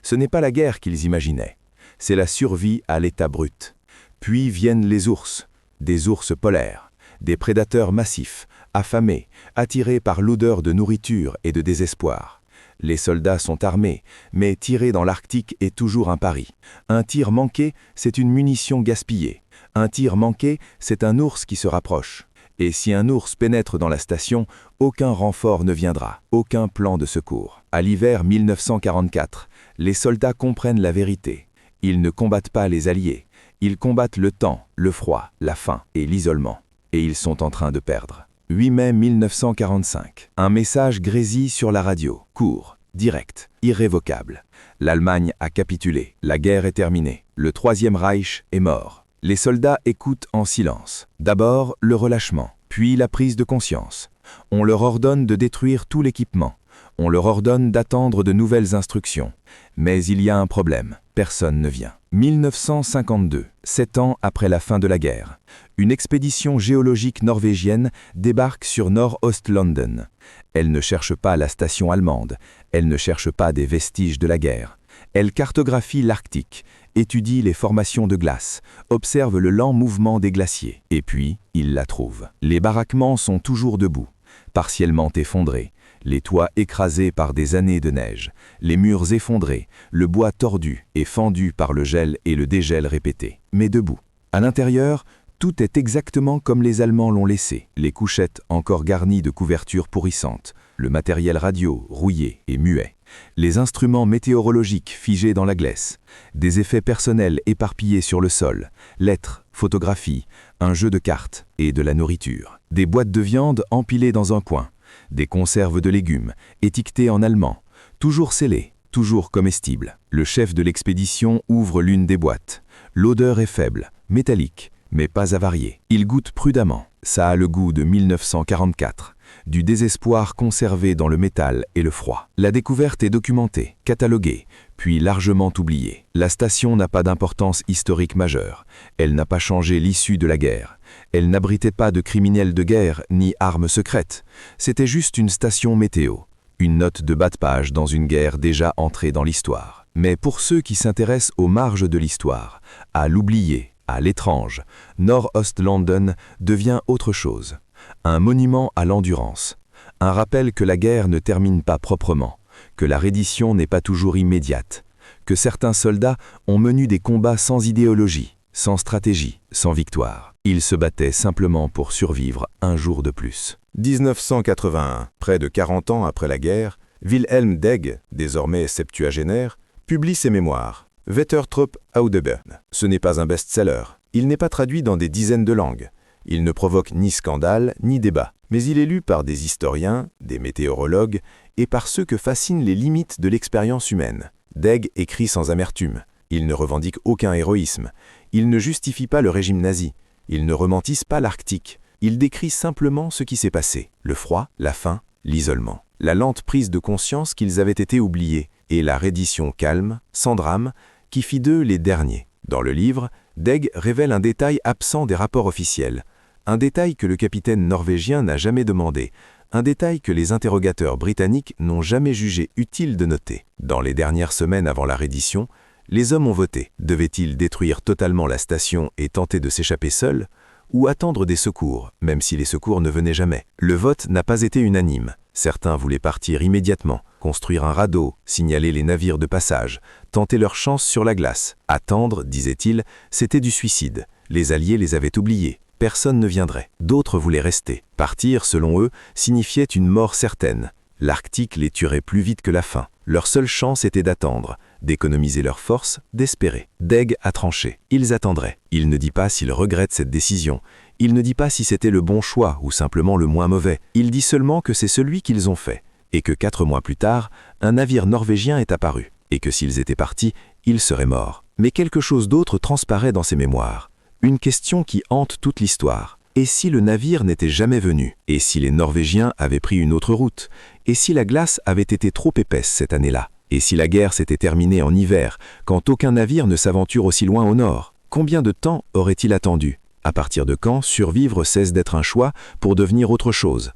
Ce n'est pas la guerre qu'ils imaginaient, c'est la survie à l'état brut. Puis viennent les ours, des ours polaires, des prédateurs massifs, affamés, attirés par l'odeur de nourriture et de désespoir. Les soldats sont armés, mais tirer dans l'Arctique est toujours un pari. Un tir manqué, c'est une munition gaspillée. Un tir manqué, c'est un ours qui se rapproche. Et si un ours pénètre dans la station, aucun renfort ne viendra, aucun plan de secours. À l'hiver 1944, les soldats comprennent la vérité. Ils ne combattent pas les Alliés, ils combattent le temps, le froid, la faim et l'isolement. Et ils sont en train de perdre. 8 mai 1945. Un message grésille sur la radio, court, direct, irrévocable. L'Allemagne a capitulé, la guerre est terminée, le Troisième Reich est mort. Les soldats écoutent en silence. D'abord, le relâchement, puis la prise de conscience. On leur ordonne de détruire tout l'équipement. On leur ordonne d'attendre de nouvelles instructions. Mais il y a un problème, personne ne vient. 1952, 7 ans après la fin de la guerre. Une expédition géologique norvégienne débarque sur Nord-Ost-London. Elle ne cherche pas la station allemande, elle ne cherche pas des vestiges de la guerre. Elle cartographie l'Arctique, étudie les formations de glace, observe le lent mouvement des glaciers. Et puis, il la trouve. Les baraquements sont toujours debout, partiellement effondrés, les toits écrasés par des années de neige, les murs effondrés, le bois tordu et fendu par le gel et le dégel répétés, mais debout. À l'intérieur, tout est exactement comme les Allemands l'ont laissé, les couchettes encore garnies de couvertures pourrissantes, le matériel radio rouillé et muet, les instruments météorologiques figés dans la glace, des effets personnels éparpillés sur le sol, lettres, photographies, un jeu de cartes et de la nourriture, des boîtes de viande empilées dans un coin, des conserves de légumes, étiquetées en allemand, toujours scellées, toujours comestibles. Le chef de l'expédition ouvre l'une des boîtes. L'odeur est faible, métallique, mais pas avariée. Il goûte prudemment. Ça a le goût de 1944, du désespoir conservé dans le métal et le froid. La découverte est documentée, cataloguée, puis largement oubliée. La station n'a pas d'importance historique majeure. Elle n'a pas changé l'issue de la guerre. Elle n'abritait pas de criminels de guerre ni armes secrètes. C'était juste une station météo, une note de bas de page dans une guerre déjà entrée dans l'histoire. Mais pour ceux qui s'intéressent aux marges de l'histoire, à l'oublier, à l'étrange, Nord-Ost-London devient autre chose. Un monument à l'endurance. Un rappel que la guerre ne termine pas proprement, que la reddition n'est pas toujours immédiate, que certains soldats ont mené des combats sans idéologie, sans stratégie, sans victoire. Ils se battaient simplement pour survivre un jour de plus. 1981, près de 40 ans après la guerre, Wilhelm Degg, désormais septuagénaire, publie ses mémoires. Wettertrupp Audebern. Ce n'est pas un best-seller. Il n'est pas traduit dans des dizaines de langues. Il ne provoque ni scandale, ni débat. Mais il est lu par des historiens, des météorologues et par ceux que fascinent les limites de l'expérience humaine. Degg écrit sans amertume. Il ne revendique aucun héroïsme. Il ne justifie pas le régime nazi. Il ne romantise pas l'Arctique. Il décrit simplement ce qui s'est passé. Le froid, la faim, l'isolement. La lente prise de conscience qu'ils avaient été oubliés. Et la reddition calme, sans drame, qui fit d'eux les derniers. Dans le livre, Degg révèle un détail absent des rapports officiels, un détail que le capitaine norvégien n'a jamais demandé, un détail que les interrogateurs britanniques n'ont jamais jugé utile de noter. Dans les dernières semaines avant la reddition, les hommes ont voté. Devaient-ils détruire totalement la station et tenter de s'échapper seuls, ou attendre des secours, même si les secours ne venaient jamais? Le vote n'a pas été unanime. Certains voulaient partir immédiatement, construire un radeau, signaler les navires de passage, tenter leur chance sur la glace. Attendre, disaient-ils, c'était du suicide. Les Alliés les avaient oubliés. Personne ne viendrait. D'autres voulaient rester. Partir, selon eux, signifiait une mort certaine. L'Arctique les tuerait plus vite que la faim. Leur seule chance était d'attendre, d'économiser leurs forces, d'espérer. Degg a tranché. Ils attendraient. Il ne dit pas s'il regrette cette décision. Il ne dit pas si c'était le bon choix ou simplement le moins mauvais. Il dit seulement que c'est celui qu'ils ont fait. Et que 4 mois plus tard, un navire norvégien est apparu. et que s'ils étaient partis, ils seraient morts. Mais quelque chose d'autre transparaît dans ses mémoires. Une question qui hante toute l'histoire. Et si le navire n'était jamais venu? Et si les Norvégiens avaient pris une autre route? Et si la glace avait été trop épaisse cette année-là? Et si la guerre s'était terminée en hiver, quand aucun navire ne s'aventure aussi loin au nord? Combien de temps aurait-il attendu? À partir de quand survivre cesse d'être un choix pour devenir autre chose?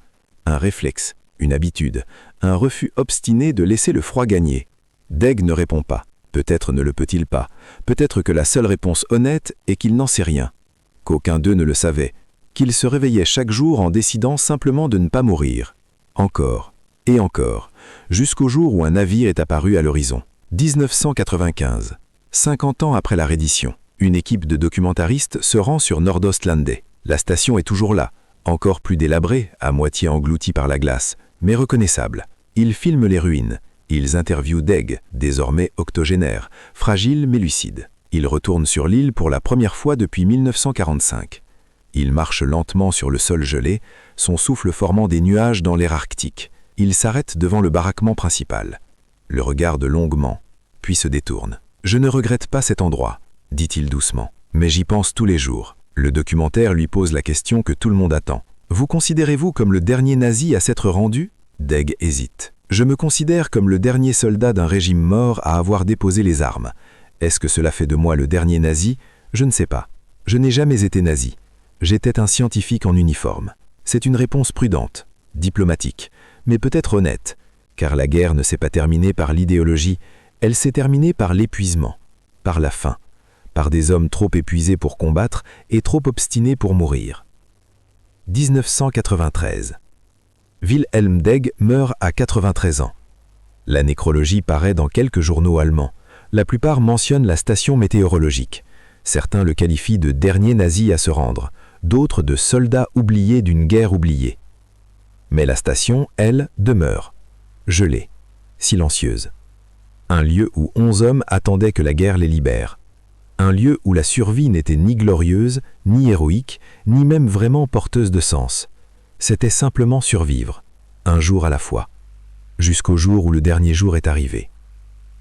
Un réflexe, une habitude, un refus obstiné de laisser le froid gagner. Degg ne répond pas. Peut-être ne le peut-il pas. Peut-être que la seule réponse honnête est qu'il n'en sait rien. Qu'aucun d'eux ne le savait. Qu'il se réveillait chaque jour en décidant simplement de ne pas mourir. Encore, et encore, jusqu'au jour où un navire est apparu à l'horizon. 1995, 50 ans après la reddition, une équipe de documentaristes se rend sur Nordøstlandet. La station est toujours là, encore plus délabrée, à moitié engloutie par la glace, mais reconnaissable. Ils filment les ruines. Ils interviewent Degg, désormais octogénaire, fragile mais lucide. Ils retournent sur l'île pour la première fois depuis 1945. Il marche lentement sur le sol gelé, son souffle formant des nuages dans l'air arctique. Il s'arrête devant le baraquement principal. Le regarde longuement, puis se détourne. « Je ne regrette pas cet endroit », dit-il doucement, « mais j'y pense tous les jours. » Le documentaire lui pose la question que tout le monde attend. « Vous considérez-vous comme le dernier nazi à s'être rendu ?» Degg hésite. « Je me considère comme le dernier soldat d'un régime mort à avoir déposé les armes. Est-ce que cela fait de moi le dernier nazi? Je ne sais pas. Je n'ai jamais été nazi. J'étais un scientifique en uniforme. » C'est une réponse prudente, diplomatique, mais peut-être honnête, car la guerre ne s'est pas terminée par l'idéologie, elle s'est terminée par l'épuisement, par la faim, par des hommes trop épuisés pour combattre et trop obstinés pour mourir. 1993. Wilhelm Degg meurt à 93 ans. La nécrologie paraît dans quelques journaux allemands. La plupart mentionnent la station météorologique. Certains le qualifient de dernier nazi à se rendre, d'autres de soldats oubliés d'une guerre oubliée. Mais la station, elle, demeure, gelée, silencieuse. Un lieu où 11 hommes attendaient que la guerre les libère. Un lieu où la survie n'était ni glorieuse, ni héroïque, ni même vraiment porteuse de sens. C'était simplement survivre, un jour à la fois, jusqu'au jour où le dernier jour est arrivé.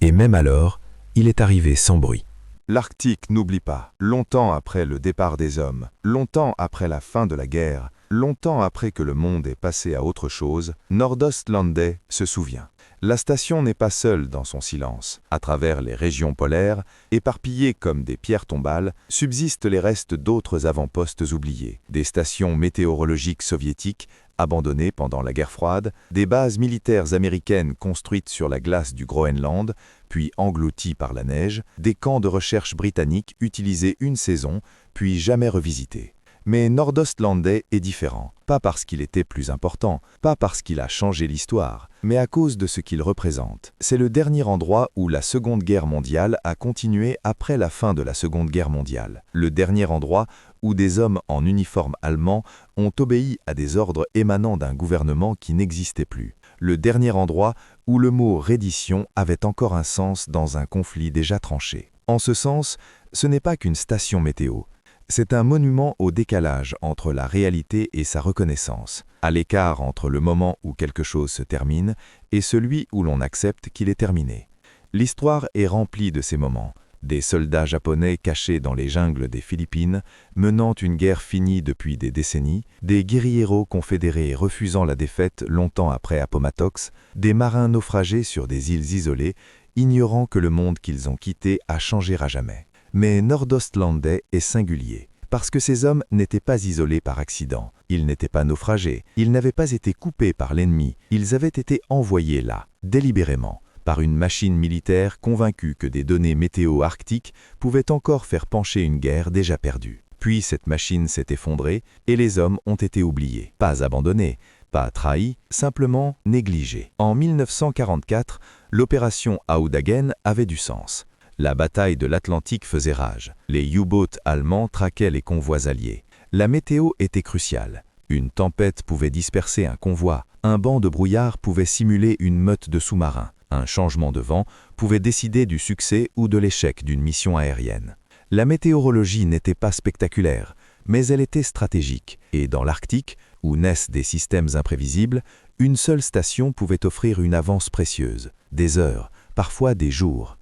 Et même alors, il est arrivé sans bruit. L'Arctique n'oublie pas. Longtemps après le départ des hommes, longtemps après la fin de la guerre, longtemps après que le monde est passé à autre chose, Nordøstlandet se souvient. La station n'est pas seule dans son silence. À travers les régions polaires, éparpillées comme des pierres tombales, subsistent les restes d'autres avant-postes oubliés. Des stations météorologiques soviétiques, abandonnées pendant la guerre froide, des bases militaires américaines construites sur la glace du Groenland, puis englouties par la neige, des camps de recherche britanniques utilisés une saison, puis jamais revisités. Mais Nordøstlandet est différent, pas parce qu'il était plus important, pas parce qu'il a changé l'histoire, mais à cause de ce qu'il représente. C'est le dernier endroit où la Seconde Guerre mondiale a continué après la fin de la Seconde Guerre mondiale. Le dernier endroit où des hommes en uniforme allemand ont obéi à des ordres émanant d'un gouvernement qui n'existait plus. Le dernier endroit où le mot reddition avait encore un sens dans un conflit déjà tranché. En ce sens, ce n'est pas qu'une station météo. C'est un monument au décalage entre la réalité et sa reconnaissance, à l'écart entre le moment où quelque chose se termine et celui où l'on accepte qu'il est terminé. L'histoire est remplie de ces moments, des soldats japonais cachés dans les jungles des Philippines, menant une guerre finie depuis des décennies, des guérilleros confédérés refusant la défaite longtemps après Appomattox, des marins naufragés sur des îles isolées, ignorant que le monde qu'ils ont quitté a changé à jamais. Mais Nordøstlandet est singulier, parce que ces hommes n'étaient pas isolés par accident, ils n'étaient pas naufragés, ils n'avaient pas été coupés par l'ennemi, ils avaient été envoyés là, délibérément, par une machine militaire convaincue que des données météo arctiques pouvaient encore faire pencher une guerre déjà perdue. Puis cette machine s'est effondrée et les hommes ont été oubliés, pas abandonnés, pas trahis, simplement négligés. En 1944, l'opération Audagen avait du sens. La bataille de l'Atlantique faisait rage. Les U-boats allemands traquaient les convois alliés. La météo était cruciale. Une tempête pouvait disperser un convoi. Un banc de brouillard pouvait simuler une meute de sous-marins. Un changement de vent pouvait décider du succès ou de l'échec d'une mission aérienne. La météorologie n'était pas spectaculaire, mais elle était stratégique. Et dans l'Arctique, où naissent des systèmes imprévisibles, une seule station pouvait offrir une avance précieuse. Des heures, parfois des jours.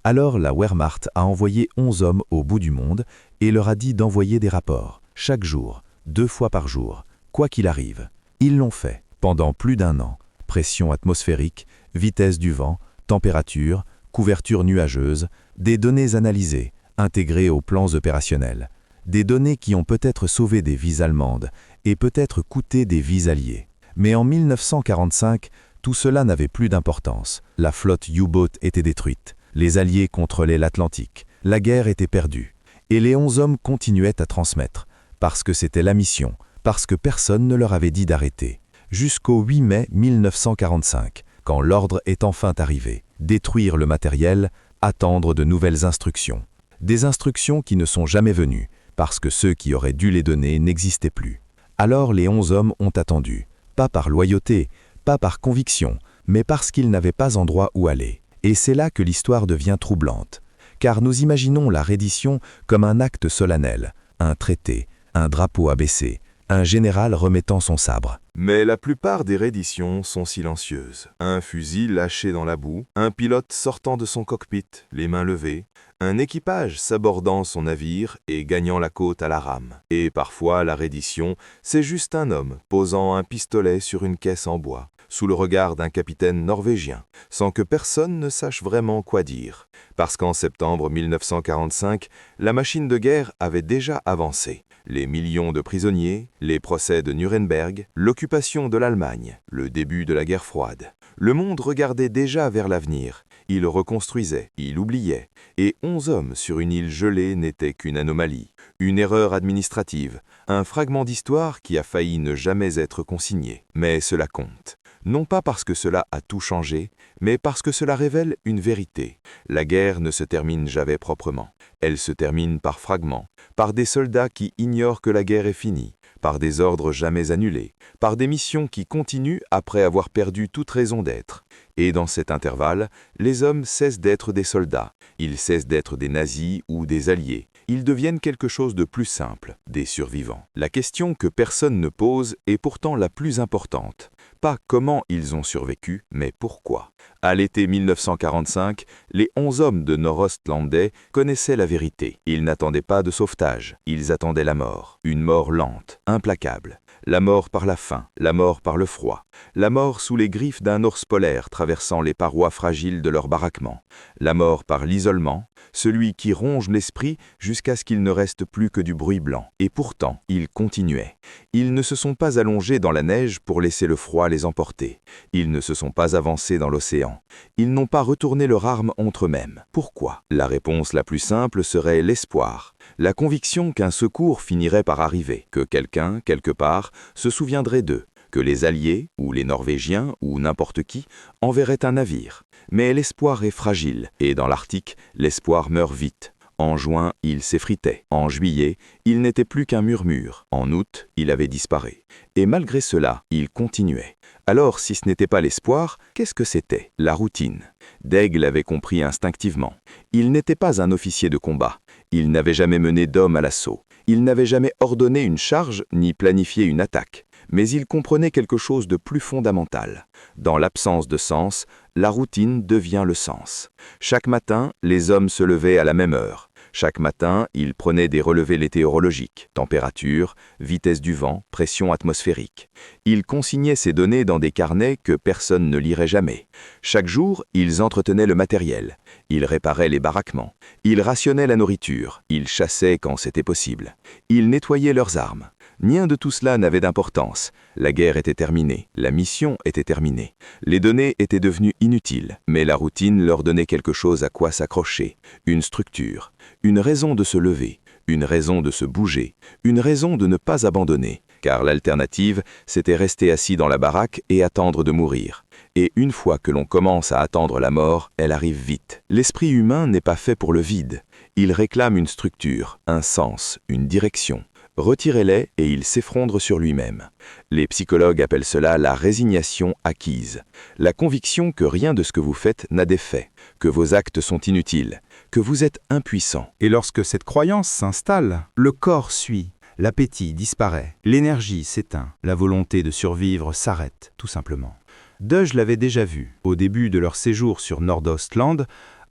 Alors la Wehrmacht a envoyé 11 hommes au bout du monde et leur a dit d'envoyer des rapports, chaque jour, 2 fois par jour, quoi qu'il arrive. Ils l'ont fait, pendant plus d'1 an. Pression atmosphérique, vitesse du vent, température, couverture nuageuse, des données analysées, intégrées aux plans opérationnels. Des données qui ont peut-être sauvé des vies allemandes et peut-être coûté des vies alliées. Mais en 1945, tout cela n'avait plus d'importance. La flotte U-boat était détruite. Les Alliés contrôlaient l'Atlantique. La guerre était perdue. Et les 11 hommes continuaient à transmettre. Parce que c'était la mission. Parce que personne ne leur avait dit d'arrêter. Jusqu'au 8 mai 1945, quand l'ordre est enfin arrivé. Détruire le matériel, attendre de nouvelles instructions. Des instructions qui ne sont jamais venues, parce que ceux qui auraient dû les donner n'existaient plus. Alors les 11 hommes ont attendu. Pas par loyauté, pas par conviction, mais parce qu'ils n'avaient pas endroit où aller. Et c'est là que l'histoire devient troublante. Car nous imaginons la reddition comme un acte solennel, un traité, un drapeau abaissé, un général remettant son sabre. Mais la plupart des redditions sont silencieuses. Un fusil lâché dans la boue, un pilote sortant de son cockpit, les mains levées, un équipage s'abordant son navire et gagnant la côte à la rame. Et parfois, la reddition, c'est juste un homme posant un pistolet sur une caisse en bois, sous le regard d'un capitaine norvégien, sans que personne ne sache vraiment quoi dire. Parce qu'en septembre 1945, la machine de guerre avait déjà avancé. Les millions de prisonniers, les procès de Nuremberg, l'occupation de l'Allemagne, le début de la guerre froide. Le monde regardait déjà vers l'avenir. Il reconstruisait, il oubliait. Et 11 hommes sur une île gelée n'étaient qu'une anomalie, une erreur administrative, un fragment d'histoire qui a failli ne jamais être consigné. Mais cela compte. Non pas parce que cela a tout changé, mais parce que cela révèle une vérité. La guerre ne se termine jamais proprement. Elle se termine par fragments, par des soldats qui ignorent que la guerre est finie, par des ordres jamais annulés, par des missions qui continuent après avoir perdu toute raison d'être. Et dans cet intervalle, les hommes cessent d'être des soldats, ils cessent d'être des nazis ou des alliés. Ils deviennent quelque chose de plus simple, des survivants. La question que personne ne pose est pourtant la plus importante. Pas comment ils ont survécu, mais pourquoi. À l'été 1945, les 11 hommes de Nord-Ostlandais connaissaient la vérité. Ils n'attendaient pas de sauvetage, ils attendaient la mort. Une mort lente, implacable. La mort par la faim, la mort par le froid, la mort sous les griffes d'un ours polaire traversant les parois fragiles de leur baraquement, la mort par l'isolement, celui qui ronge l'esprit jusqu'à ce qu'il ne reste plus que du bruit blanc. Et pourtant, ils continuaient. Ils ne se sont pas allongés dans la neige pour laisser le froid les emporter. Ils ne se sont pas avancés dans l'océan. Ils n'ont pas retourné leur arme entre eux-mêmes. Pourquoi? La réponse la plus simple serait l'espoir. La conviction qu'un secours finirait par arriver, que quelqu'un, quelque part, se souviendrait d'eux, que les Alliés, ou les Norvégiens, ou n'importe qui, enverraient un navire. Mais l'espoir est fragile, et dans l'Arctique, l'espoir meurt vite. En juin, il s'effritait. En juillet, il n'était plus qu'un murmure. En août, il avait disparu. Et malgré cela, il continuait. Alors, si ce n'était pas l'espoir, qu'est-ce que c'était? La routine. Daigle l'avait compris instinctivement. Il n'était pas un officier de combat. Il n'avait jamais mené d'homme à l'assaut. Il n'avait jamais ordonné une charge ni planifié une attaque. Mais il comprenait quelque chose de plus fondamental. Dans l'absence de sens, la routine devient le sens. Chaque matin, les hommes se levaient à la même heure. Chaque matin, ils prenaient des relevés météorologiques, température, vitesse du vent, pression atmosphérique. Ils consignaient ces données dans des carnets que personne ne lirait jamais. Chaque jour, ils entretenaient le matériel. Ils réparaient les baraquements. Ils rationnaient la nourriture. Ils chassaient quand c'était possible. Ils nettoyaient leurs armes. Rien de tout cela n'avait d'importance. La guerre était terminée, la mission était terminée. Les données étaient devenues inutiles, mais la routine leur donnait quelque chose à quoi s'accrocher, une structure, une raison de se lever, une raison de se bouger, une raison de ne pas abandonner, car l'alternative, c'était rester assis dans la baraque et attendre de mourir. Et une fois que l'on commence à attendre la mort, elle arrive vite. L'esprit humain n'est pas fait pour le vide. Il réclame une structure, un sens, une direction. Retirez-les et il s'effondre sur lui-même. Les psychologues appellent cela la résignation acquise, la conviction que rien de ce que vous faites n'a d'effet, que vos actes sont inutiles, que vous êtes impuissant. Et lorsque cette croyance s'installe, le corps suit, l'appétit disparaît, l'énergie s'éteint, la volonté de survivre s'arrête, tout simplement. Dodge l'avait déjà vu, au début de leur séjour sur Nordostland,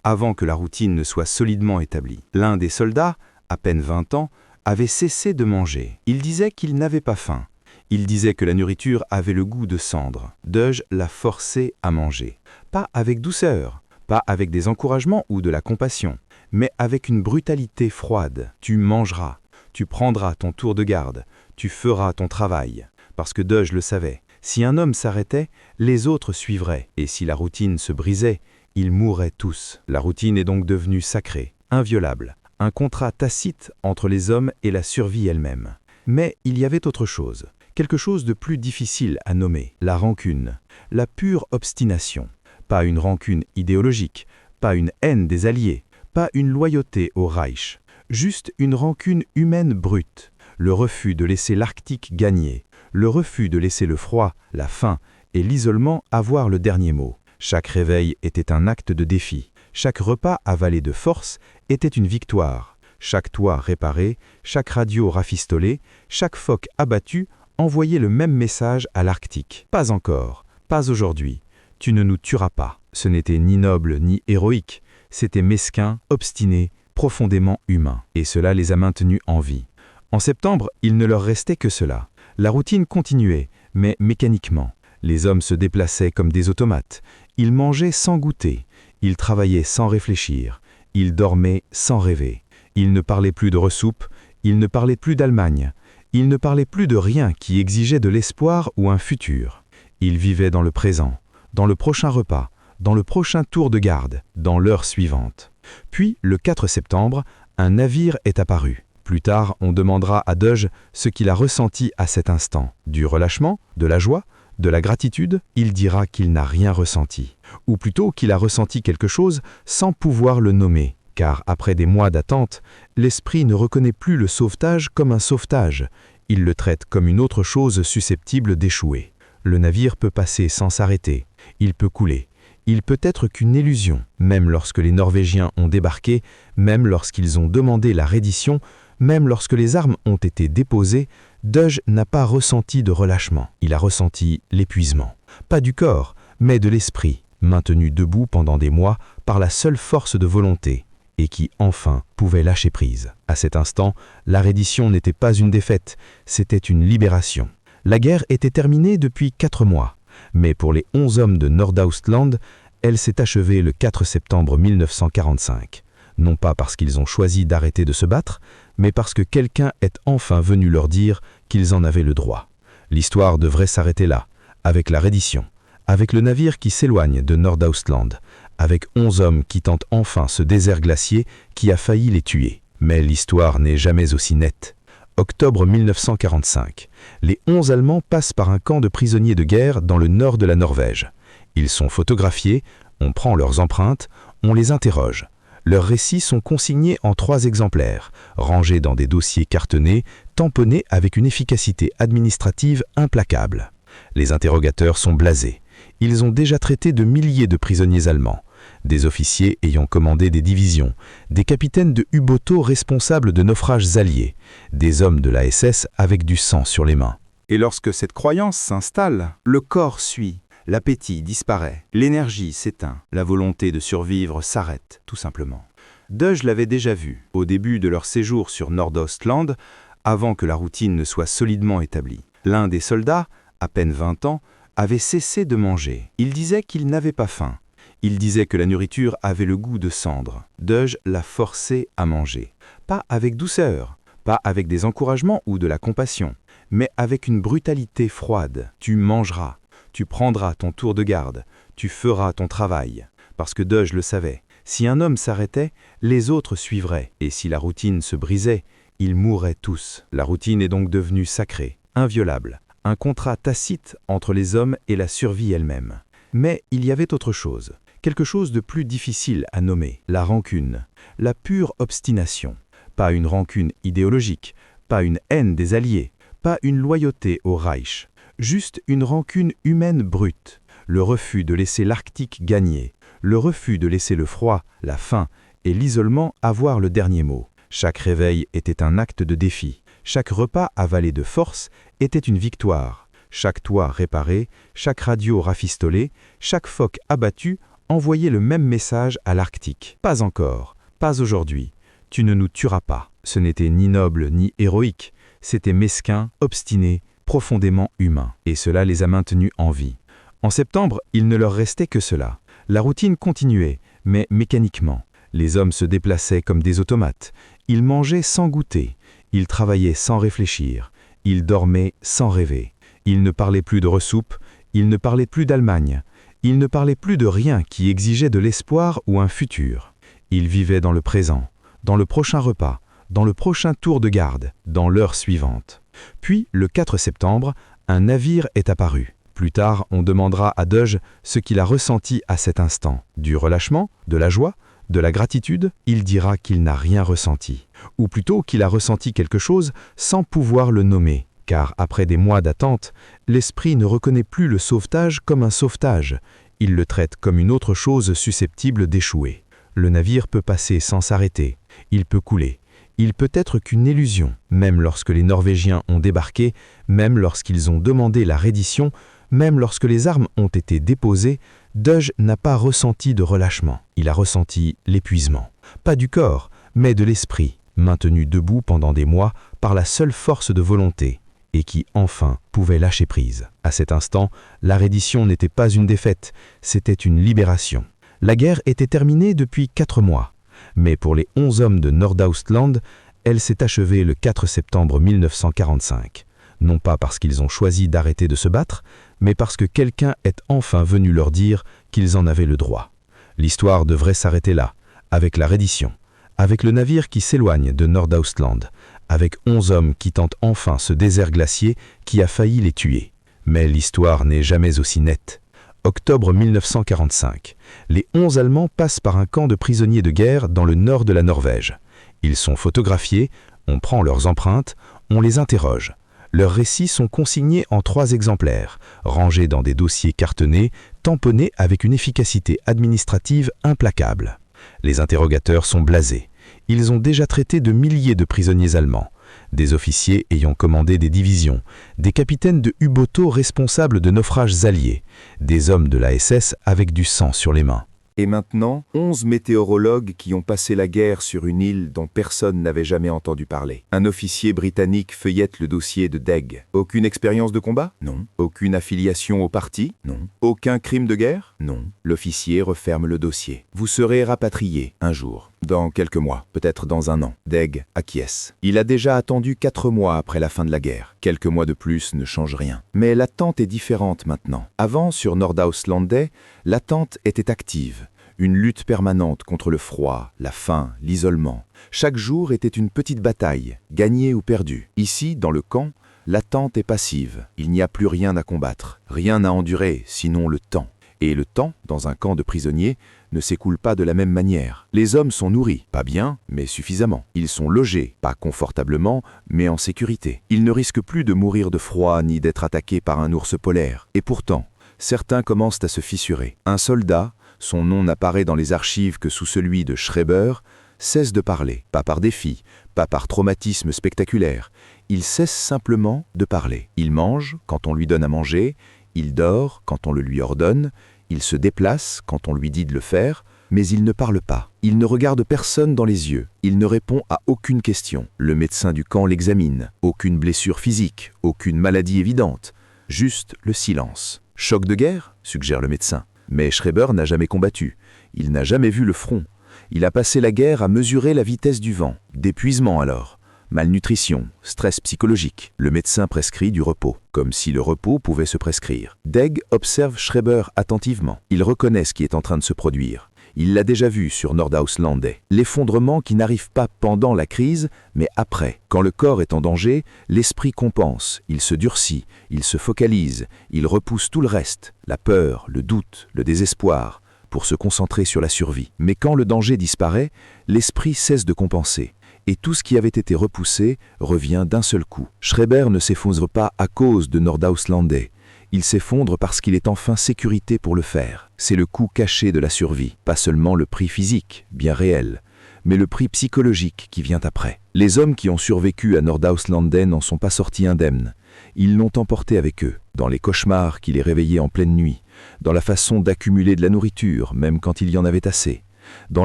avant que la routine ne soit solidement établie. L'un des soldats, à peine 20 ans, avait cessé de manger. Il disait qu'il n'avait pas faim. Il disait que la nourriture avait le goût de cendre. Dodge l'a forcé à manger. Pas avec douceur, pas avec des encouragements ou de la compassion, mais avec une brutalité froide. Tu mangeras, tu prendras ton tour de garde, tu feras ton travail. Parce que Dodge le savait, si un homme s'arrêtait, les autres suivraient. Et si la routine se brisait, ils mourraient tous. La routine est donc devenue sacrée, inviolable, un contrat tacite entre les hommes et la survie elle-même. Mais il y avait autre chose, quelque chose de plus difficile à nommer, la rancune, la pure obstination. Pas une rancune idéologique, pas une haine des Alliés, pas une loyauté au Reich, juste une rancune humaine brute, le refus de laisser l'Arctique gagner, le refus de laisser le froid, la faim et l'isolement avoir le dernier mot. Chaque réveil était un acte de défi, chaque repas avalé de force était une victoire, chaque toit réparé, chaque radio rafistolée, chaque phoque abattu envoyait le même message à l'Arctique. Pas encore, pas aujourd'hui, tu ne nous tueras pas. Ce n'était ni noble ni héroïque, c'était mesquin, obstiné, profondément humain. Et cela les a maintenus en vie. En septembre, il ne leur restait que cela. La routine continuait, mais mécaniquement. Les hommes se déplaçaient comme des automates. Ils mangeaient sans goûter. Ils travaillaient sans réfléchir. Ils dormaient sans rêver. Ils ne parlaient plus de ressoupe. Ils ne parlaient plus d'Allemagne. Ils ne parlaient plus de rien qui exigeait de l'espoir ou un futur. Ils vivaient dans le présent, dans le prochain repas, dans le prochain tour de garde, dans l'heure suivante. Puis, le 4 septembre, un navire est apparu. Plus tard, on demandera à Dodge ce qu'il a ressenti à cet instant. Du relâchement, de la joie, de la gratitude, il dira qu'il n'a rien ressenti. Ou plutôt qu'il a ressenti quelque chose sans pouvoir le nommer. Car après des mois d'attente, l'esprit ne reconnaît plus le sauvetage comme un sauvetage. Il le traite comme une autre chose susceptible d'échouer. Le navire peut passer sans s'arrêter. Il peut couler. Il peut être qu'une illusion. Même lorsque les Norvégiens ont débarqué, même lorsqu'ils ont demandé la reddition, même lorsque les armes ont été déposées, Dodge n'a pas ressenti de relâchement. Il a ressenti l'épuisement. Pas du corps, mais de l'esprit, maintenu debout pendant des mois par la seule force de volonté, et qui, enfin, pouvait lâcher prise. À cet instant, la reddition n'était pas une défaite, c'était une libération. La guerre était terminée depuis 4 mois, mais pour les 11 hommes de Nordaustland, elle s'est achevée le 4 septembre 1945. Non pas parce qu'ils ont choisi d'arrêter de se battre, mais parce que quelqu'un est enfin venu leur dire qu'ils en avaient le droit. L'histoire devrait s'arrêter là, avec la reddition, avec le navire qui s'éloigne de Nordaustland, avec 11 hommes qui tentent enfin ce désert glacier qui a failli les tuer. Mais l'histoire n'est jamais aussi nette. Octobre 1945. Les 11 Allemands passent par un camp de prisonniers de guerre dans le nord de la Norvège. Ils sont photographiés, on prend leurs empreintes, on les interroge. Leurs récits sont consignés en 3 exemplaires, rangés dans des dossiers cartonnés, tamponnés avec une efficacité administrative implacable. Les interrogateurs sont blasés. Ils ont déjà traité de milliers de prisonniers allemands, des officiers ayant commandé des divisions, des capitaines de U-bateaux responsables de naufrages alliés, des hommes de la SS avec du sang sur les mains. Et lorsque cette croyance s'installe, le corps suit. L'appétit disparaît, l'énergie s'éteint, la volonté de survivre s'arrête, tout simplement. Dodge l'avait déjà vu, au début de leur séjour sur Nordostland, avant que la routine ne soit solidement établie. L'un des soldats, à peine 20 ans, avait cessé de manger. Il disait qu'il n'avait pas faim. Il disait que la nourriture avait le goût de cendre. Dodge l'a forcé à manger. Pas avec douceur, pas avec des encouragements ou de la compassion, mais avec une brutalité froide. Tu mangeras. Tu prendras ton tour de garde, tu feras ton travail. Parce que Dodge le savait, si un homme s'arrêtait, les autres suivraient. Et si la routine se brisait, ils mourraient tous. La routine est donc devenue sacrée, inviolable, un contrat tacite entre les hommes et la survie elle-même. Mais il y avait autre chose, quelque chose de plus difficile à nommer, la rancune, la pure obstination. Pas une rancune idéologique, pas une haine des Alliés, pas une loyauté au Reich. Juste une rancune humaine brute, le refus de laisser l'Arctique gagner, le refus de laisser le froid, la faim et l'isolement avoir le dernier mot. Chaque réveil était un acte de défi, chaque repas avalé de force était une victoire, Chaque toit réparé, chaque radio rafistolée, chaque phoque abattu envoyait le même message à l'Arctique. Pas encore, pas aujourd'hui. Tu ne nous tueras pas. Ce n'était ni noble ni héroïque. C'était mesquin, obstiné, profondément humain. Et cela les a maintenus en vie. En septembre, il ne leur restait que cela. La routine continuait, mais mécaniquement. Les hommes se déplaçaient comme des automates. Ils mangeaient sans goûter. Ils travaillaient sans réfléchir. Ils dormaient sans rêver. Ils ne parlaient plus de ressoupe. Ils ne parlaient plus d'Allemagne. Ils ne parlaient plus de rien qui exigeait de l'espoir ou un futur. Ils vivaient dans le présent, dans le prochain repas, dans le prochain tour de garde, dans l'heure suivante. Puis, le 4 septembre, un navire est apparu. Plus tard, on demandera à Dodge ce qu'il a ressenti à cet instant. Du relâchement, de la joie, de la gratitude, il dira qu'il n'a rien ressenti. Ou plutôt qu'il a ressenti quelque chose sans pouvoir le nommer. Car après des mois d'attente, l'esprit ne reconnaît plus le sauvetage comme un sauvetage. Il le traite comme une autre chose susceptible d'échouer. Le navire peut passer sans s'arrêter. Il peut couler. Il peut être qu'une illusion. Même lorsque les Norvégiens ont débarqué, même lorsqu'ils ont demandé la reddition, même lorsque les armes ont été déposées, Dodge n'a pas ressenti de relâchement. Il a ressenti l'épuisement. Pas du corps, mais de l'esprit, maintenu debout pendant des mois par la seule force de volonté, et qui enfin pouvait lâcher prise. À cet instant, la reddition n'était pas une défaite, c'était une libération. La guerre était terminée depuis 4 mois. Mais pour les 11 hommes de Nordaustland, elle s'est achevée le 4 septembre 1945. Non pas parce qu'ils ont choisi d'arrêter de se battre, mais parce que quelqu'un est enfin venu leur dire qu'ils en avaient le droit. L'histoire devrait s'arrêter là, avec la reddition, avec le navire qui s'éloigne de Nordaustland, avec 11 hommes qui tentent enfin ce désert glacier qui a failli les tuer. Mais l'histoire n'est jamais aussi nette. Octobre 1945. Les 11 Allemands passent par un camp de prisonniers de guerre dans le nord de la Norvège. Ils sont photographiés, on prend leurs empreintes, on les interroge. Leurs récits sont consignés en 3 exemplaires, rangés dans des dossiers cartonnés, tamponnés avec une efficacité administrative implacable. Les interrogateurs sont blasés. Ils ont déjà traité de milliers de prisonniers allemands, des officiers ayant commandé des divisions, des capitaines de U-bateaux responsables de naufrages alliés, des hommes de la SS avec du sang sur les mains. Et maintenant, 11 météorologues qui ont passé la guerre sur une île dont personne n'avait jamais entendu parler. Un officier britannique feuillette le dossier de Degg. Aucune expérience de combat? Non. Aucune affiliation au parti? Non. Aucun crime de guerre? Non. L'officier referme le dossier. Vous serez rapatrié un jour. Dans quelques mois, peut-être dans un an. Degg acquiesce. Il a déjà attendu 4 mois après la fin de la guerre. Quelques mois de plus ne changent rien. Mais l'attente est différente maintenant. Avant, sur Nordaustlandet, l'attente était active. Une lutte permanente contre le froid, la faim, l'isolement. Chaque jour était une petite bataille, gagnée ou perdue. Ici, dans le camp, l'attente est passive. Il n'y a plus rien à combattre. Rien à endurer, sinon le temps. Et le temps, dans un camp de prisonniers, ne s'écoule pas de la même manière. Les hommes sont nourris, pas bien, mais suffisamment. Ils sont logés, pas confortablement, mais en sécurité. Ils ne risquent plus de mourir de froid ni d'être attaqués par un ours polaire. Et pourtant, certains commencent à se fissurer. Un soldat, son nom n'apparaît dans les archives que sous celui de Schreiber, cesse de parler, pas par défi, pas par traumatisme spectaculaire. Il cesse simplement de parler. Il mange quand on lui donne à manger, il dort quand on le lui ordonne, il se déplace quand on lui dit de le faire, mais il ne parle pas. Il ne regarde personne dans les yeux. Il ne répond à aucune question. Le médecin du camp l'examine. Aucune blessure physique, aucune maladie évidente. Juste le silence. Choc de guerre, suggère le médecin. Mais Schreiber n'a jamais combattu. Il n'a jamais vu le front. Il a passé la guerre à mesurer la vitesse du vent. D'épuisement alors. Malnutrition, stress psychologique. Le médecin prescrit du repos, comme si le repos pouvait se prescrire. Degg observe Schreiber attentivement. Il reconnaît ce qui est en train de se produire. Il l'a déjà vu sur Nordaustlandet. L'effondrement qui n'arrive pas pendant la crise, mais après. Quand le corps est en danger, l'esprit compense, il se durcit, il se focalise, il repousse tout le reste, la peur, le doute, le désespoir, pour se concentrer sur la survie. Mais quand le danger disparaît, l'esprit cesse de compenser. Et tout ce qui avait été repoussé revient d'un seul coup. Schreiber ne s'effondre pas à cause de Nordaustlandet. Il s'effondre parce qu'il est enfin sécurité pour le faire. C'est le coût caché de la survie, pas seulement le prix physique, bien réel, mais le prix psychologique qui vient après. Les hommes qui ont survécu à Nordauslanden n'en sont pas sortis indemnes. Ils l'ont emporté avec eux, dans les cauchemars qui les réveillaient en pleine nuit, dans la façon d'accumuler de la nourriture, même quand il y en avait assez, dans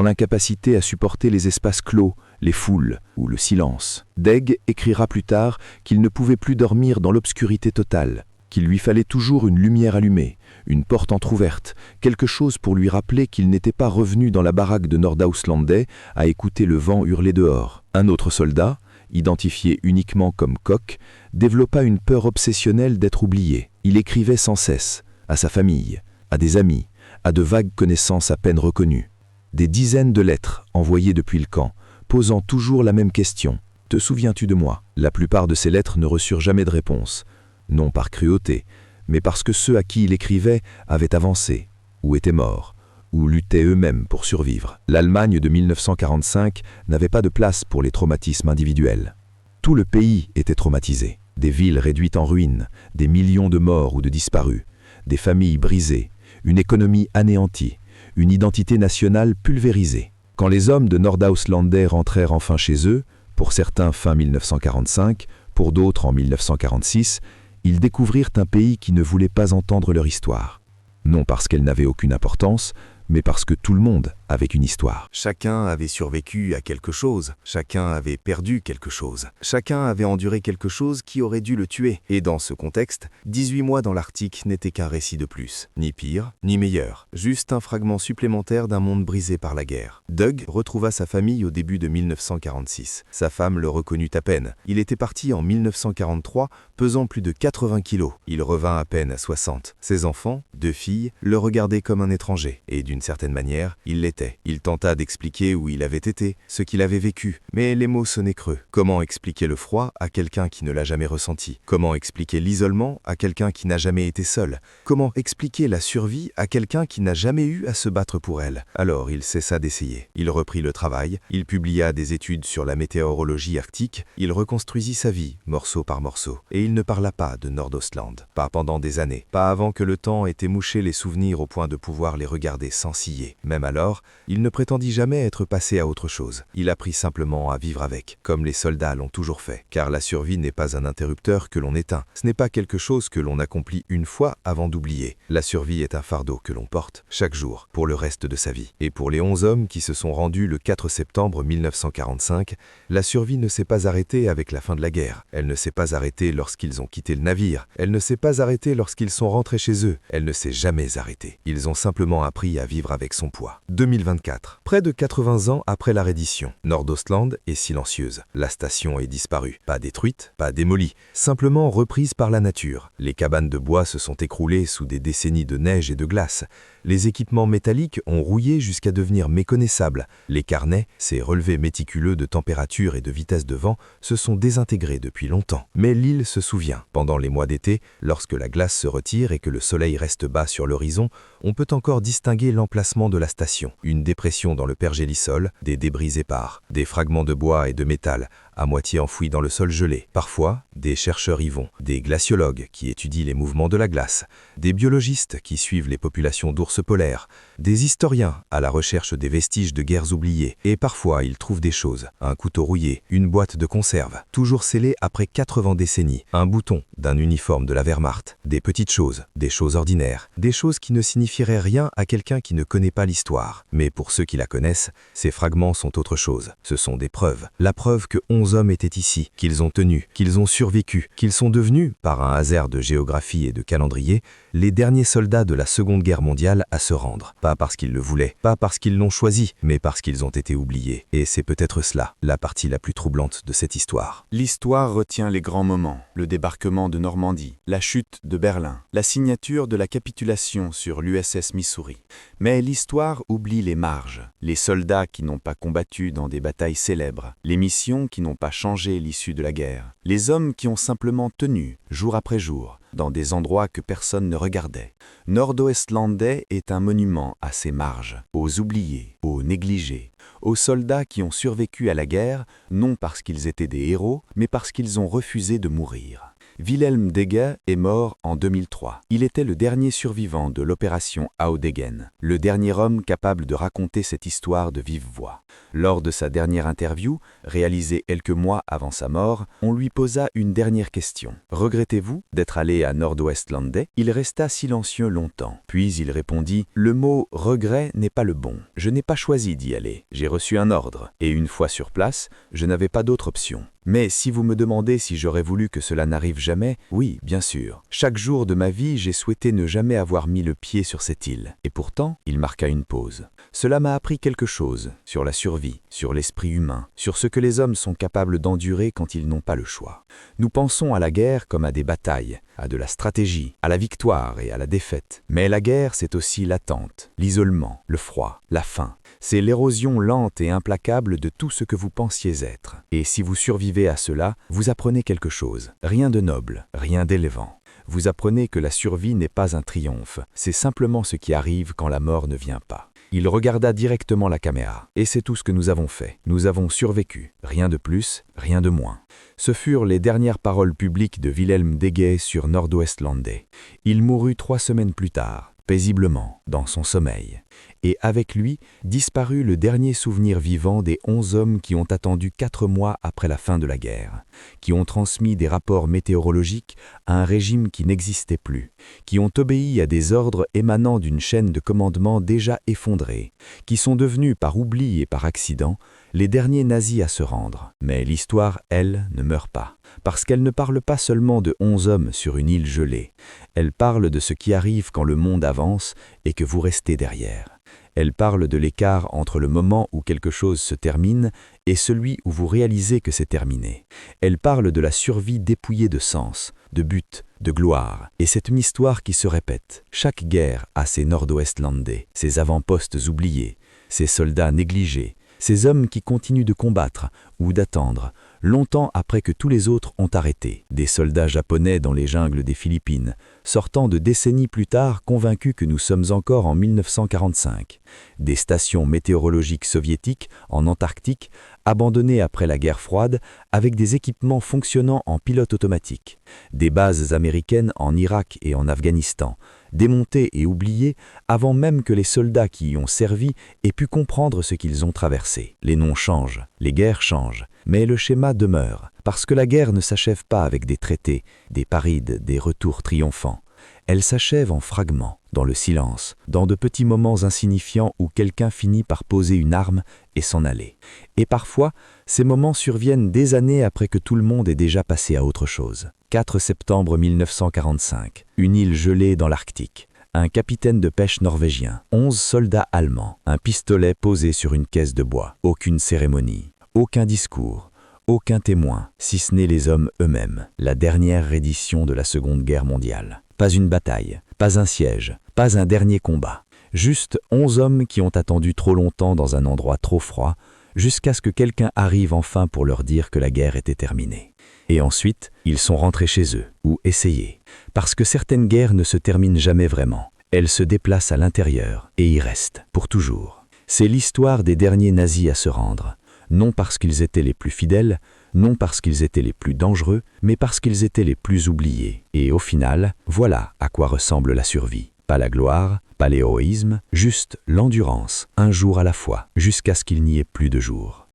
l'incapacité à supporter les espaces clos, les foules ou le silence. Deg écrira plus tard qu'il ne pouvait plus dormir dans l'obscurité totale, qu'il lui fallait toujours une lumière allumée, une porte entr'ouverte, quelque chose pour lui rappeler qu'il n'était pas revenu dans la baraque de Nordauslande à écouter le vent hurler dehors. Un autre soldat, identifié uniquement comme Koch, développa une peur obsessionnelle d'être oublié. Il écrivait sans cesse, à sa famille, à des amis, à de vagues connaissances à peine reconnues. Des dizaines de lettres envoyées depuis le camp, posant toujours la même question. « Te souviens-tu de moi ?» La plupart de ces lettres ne reçurent jamais de réponse, non par cruauté, mais parce que ceux à qui il écrivait avaient avancé, ou étaient morts, ou luttaient eux-mêmes pour survivre. L'Allemagne de 1945 n'avait pas de place pour les traumatismes individuels. Tout le pays était traumatisé. Des villes réduites en ruines, des millions de morts ou de disparus, des familles brisées, une économie anéantie, une identité nationale pulvérisée. Quand les hommes de Nordauslande rentrèrent enfin chez eux, pour certains fin 1945, pour d'autres en 1946, ils découvrirent un pays qui ne voulait pas entendre leur histoire. Non parce qu'elle n'avait aucune importance, mais parce que tout le monde avait une histoire. Chacun avait survécu à quelque chose, chacun avait perdu quelque chose, chacun avait enduré quelque chose qui aurait dû le tuer. Et dans ce contexte, 18 mois dans l'Arctique n'était qu'un récit de plus. Ni pire, ni meilleur. Juste un fragment supplémentaire d'un monde brisé par la guerre. Doug retrouva sa famille au début de 1946. Sa femme le reconnut à peine. Il était parti en 1943, pesant plus de 80 kilos. Il revint à peine à 60. Ses enfants, 2 filles, le regardaient comme un étranger. Et d'une certaine manière, il l'était. Il tenta d'expliquer où il avait été, ce qu'il avait vécu, mais les mots sonnaient creux. Comment expliquer le froid à quelqu'un qui ne l'a jamais ressenti? Comment expliquer l'isolement à quelqu'un qui n'a jamais été seul? Comment expliquer la survie à quelqu'un qui n'a jamais eu à se battre pour elle? Alors il cessa d'essayer. Il reprit le travail, il publia des études sur la météorologie arctique, il reconstruisit sa vie, morceau par morceau. Et il ne parla pas de Nordostland, pas pendant des années, pas avant que le temps ait émouché les souvenirs au point de pouvoir les regarder sans ciller. Même alors, il ne prétendit jamais être passé à autre chose. Il apprit simplement à vivre avec, comme les soldats l'ont toujours fait. Car la survie n'est pas un interrupteur que l'on éteint. Ce n'est pas quelque chose que l'on accomplit une fois avant d'oublier. La survie est un fardeau que l'on porte, chaque jour, pour le reste de sa vie. Et pour les 11 hommes qui se sont rendus le 4 septembre 1945, la survie ne s'est pas arrêtée avec la fin de la guerre. Elle ne s'est pas arrêtée lorsqu'ils ont quitté le navire. Elle ne s'est pas arrêtée lorsqu'ils sont rentrés chez eux. Elle ne s'est jamais arrêtée. Ils ont simplement appris à vivre avec son poids. 2024. Près de 80 ans après la reddition, Nordostland est silencieuse. La station est disparue. Pas détruite, pas démolie, simplement reprise par la nature. Les cabanes de bois se sont écroulées sous des décennies de neige et de glace. Les équipements métalliques ont rouillé jusqu'à devenir méconnaissables. Les carnets, ces relevés méticuleux de température et de vitesse de vent, se sont désintégrés depuis longtemps. Mais l'île se souvient. Pendant les mois d'été, lorsque la glace se retire et que le soleil reste bas sur l'horizon, on peut encore distinguer l'emplacement de la station. Une dépression dans le pergélisol, des débris épars, des fragments de bois et de métal, à moitié enfouis dans le sol gelé. Parfois, des chercheurs y vont, des glaciologues qui étudient les mouvements de la glace, des biologistes qui suivent les populations d'ours polaires, des historiens à la recherche des vestiges de guerres oubliées. Et parfois, ils trouvent des choses, un couteau rouillé, une boîte de conserve, toujours scellée après 80 décennies, un bouton d'un uniforme de la Wehrmacht, des petites choses, des choses ordinaires, des choses qui ne signifieraient rien à quelqu'un qui ne connaît pas l'histoire. Mais pour ceux qui la connaissent, ces fragments sont autre chose. Ce sont des preuves. La preuve que 11 hommes étaient ici, qu'ils ont tenu, qu'ils ont survécu, qu'ils sont devenus, par un hasard de géographie et de calendrier, les derniers soldats de la Seconde Guerre mondiale à se rendre. Pas parce qu'ils le voulaient, pas parce qu'ils l'ont choisi, mais parce qu'ils ont été oubliés. Et c'est peut-être cela, la partie la plus troublante de cette histoire. L'histoire retient les grands moments, le débarquement de Normandie, la chute de Berlin, la signature de la capitulation sur l'USS Missouri. Mais l'histoire oublie les marges, les soldats qui n'ont pas combattu dans des batailles célèbres, les missions qui n'ont pas changé l'issue de la guerre, les hommes qui ont simplement tenu, jour après jour, dans des endroits que personne ne regardait. Nordostland est un monument à ces marges, aux oubliés, aux négligés, aux soldats qui ont survécu à la guerre, non parce qu'ils étaient des héros, mais parce qu'ils ont refusé de mourir. Wilhelm Deger est mort en 2003. Il était le dernier survivant de l'opération Audegen, le dernier homme capable de raconter cette histoire de vive voix. Lors de sa dernière interview, réalisée quelques mois avant sa mort, on lui posa une dernière question. « Regrettez-vous d'être allé à Nordwestlandet ?» Il resta silencieux longtemps. Puis il répondit « Le mot « regret » n'est pas le bon. Je n'ai pas choisi d'y aller. J'ai reçu un ordre. Et une fois sur place, je n'avais pas d'autre option. Mais si vous me demandez si j'aurais voulu que cela n'arrive jamais, oui, bien sûr. Chaque jour de ma vie, j'ai souhaité ne jamais avoir mis le pied sur cette île. Et pourtant, il marqua une pause. Cela m'a appris quelque chose sur la survie, sur l'esprit humain, sur ce que les hommes sont capables d'endurer quand ils n'ont pas le choix. Nous pensons à la guerre comme à des batailles, à de la stratégie, à la victoire et à la défaite. Mais la guerre, c'est aussi l'attente, l'isolement, le froid, la faim. C'est l'érosion lente et implacable de tout ce que vous pensiez être. Et si vous survivez à cela, vous apprenez quelque chose. Rien de noble, rien d'élevant. Vous apprenez que la survie n'est pas un triomphe, c'est simplement ce qui arrive quand la mort ne vient pas. Il regarda directement la caméra. Et c'est tout ce que nous avons fait. Nous avons survécu. Rien de plus, rien de moins. Ce furent les dernières paroles publiques de Wilhelm Deger sur Nordwestlandet. Il mourut 3 semaines plus tard, paisiblement, dans son sommeil. Et avec lui disparut le dernier souvenir vivant des 11 hommes qui ont attendu 4 mois après la fin de la guerre, qui ont transmis des rapports météorologiques à un régime qui n'existait plus, qui ont obéi à des ordres émanant d'une chaîne de commandement déjà effondrée, qui sont devenus par oubli et par accident les derniers nazis à se rendre. Mais l'histoire, elle, ne meurt pas, parce qu'elle ne parle pas seulement de 11 hommes sur une île gelée, elle parle de ce qui arrive quand le monde avance et que vous restez derrière. Elle parle de l'écart entre le moment où quelque chose se termine et celui où vous réalisez que c'est terminé. Elle parle de la survie dépouillée de sens, de but, de gloire. Et c'est une histoire qui se répète. Chaque guerre a ses Nordwestlandais, ses avant-postes oubliés, ses soldats négligés, ces hommes qui continuent de combattre ou d'attendre, longtemps après que tous les autres ont arrêté. Des soldats japonais dans les jungles des Philippines, sortant de décennies plus tard convaincus que nous sommes encore en 1945. Des stations météorologiques soviétiques en Antarctique, abandonnées après la guerre froide, avec des équipements fonctionnant en pilote automatique. Des bases américaines en Irak et en Afghanistan, démontées et oubliées avant même que les soldats qui y ont servi aient pu comprendre ce qu'ils ont traversé. Les noms changent, les guerres changent, mais le schéma demeure, parce que la guerre ne s'achève pas avec des traités, des parides, des retours triomphants. Elle s'achève en fragments, dans le silence, dans de petits moments insignifiants où quelqu'un finit par poser une arme et s'en aller. Et parfois, ces moments surviennent des années après que tout le monde est déjà passé à autre chose. 4 septembre 1945, une île gelée dans l'Arctique. Un capitaine de pêche norvégien, 11 soldats allemands, un pistolet posé sur une caisse de bois. Aucune cérémonie, aucun discours, aucun témoin, si ce n'est les hommes eux-mêmes. La dernière reddition de la Seconde Guerre mondiale. Pas une bataille, pas un siège, pas un dernier combat. Juste 11 hommes qui ont attendu trop longtemps dans un endroit trop froid, jusqu'à ce que quelqu'un arrive enfin pour leur dire que la guerre était terminée. Et ensuite, ils sont rentrés chez eux, ou essayés. Parce que certaines guerres ne se terminent jamais vraiment. Elles se déplacent à l'intérieur et y restent, pour toujours. C'est l'histoire des derniers nazis à se rendre. Non parce qu'ils étaient les plus fidèles, non parce qu'ils étaient les plus dangereux, mais parce qu'ils étaient les plus oubliés. Et au final, voilà à quoi ressemble la survie. Pas la gloire, pas l'héroïsme, juste l'endurance, un jour à la fois, jusqu'à ce qu'il n'y ait plus de jour.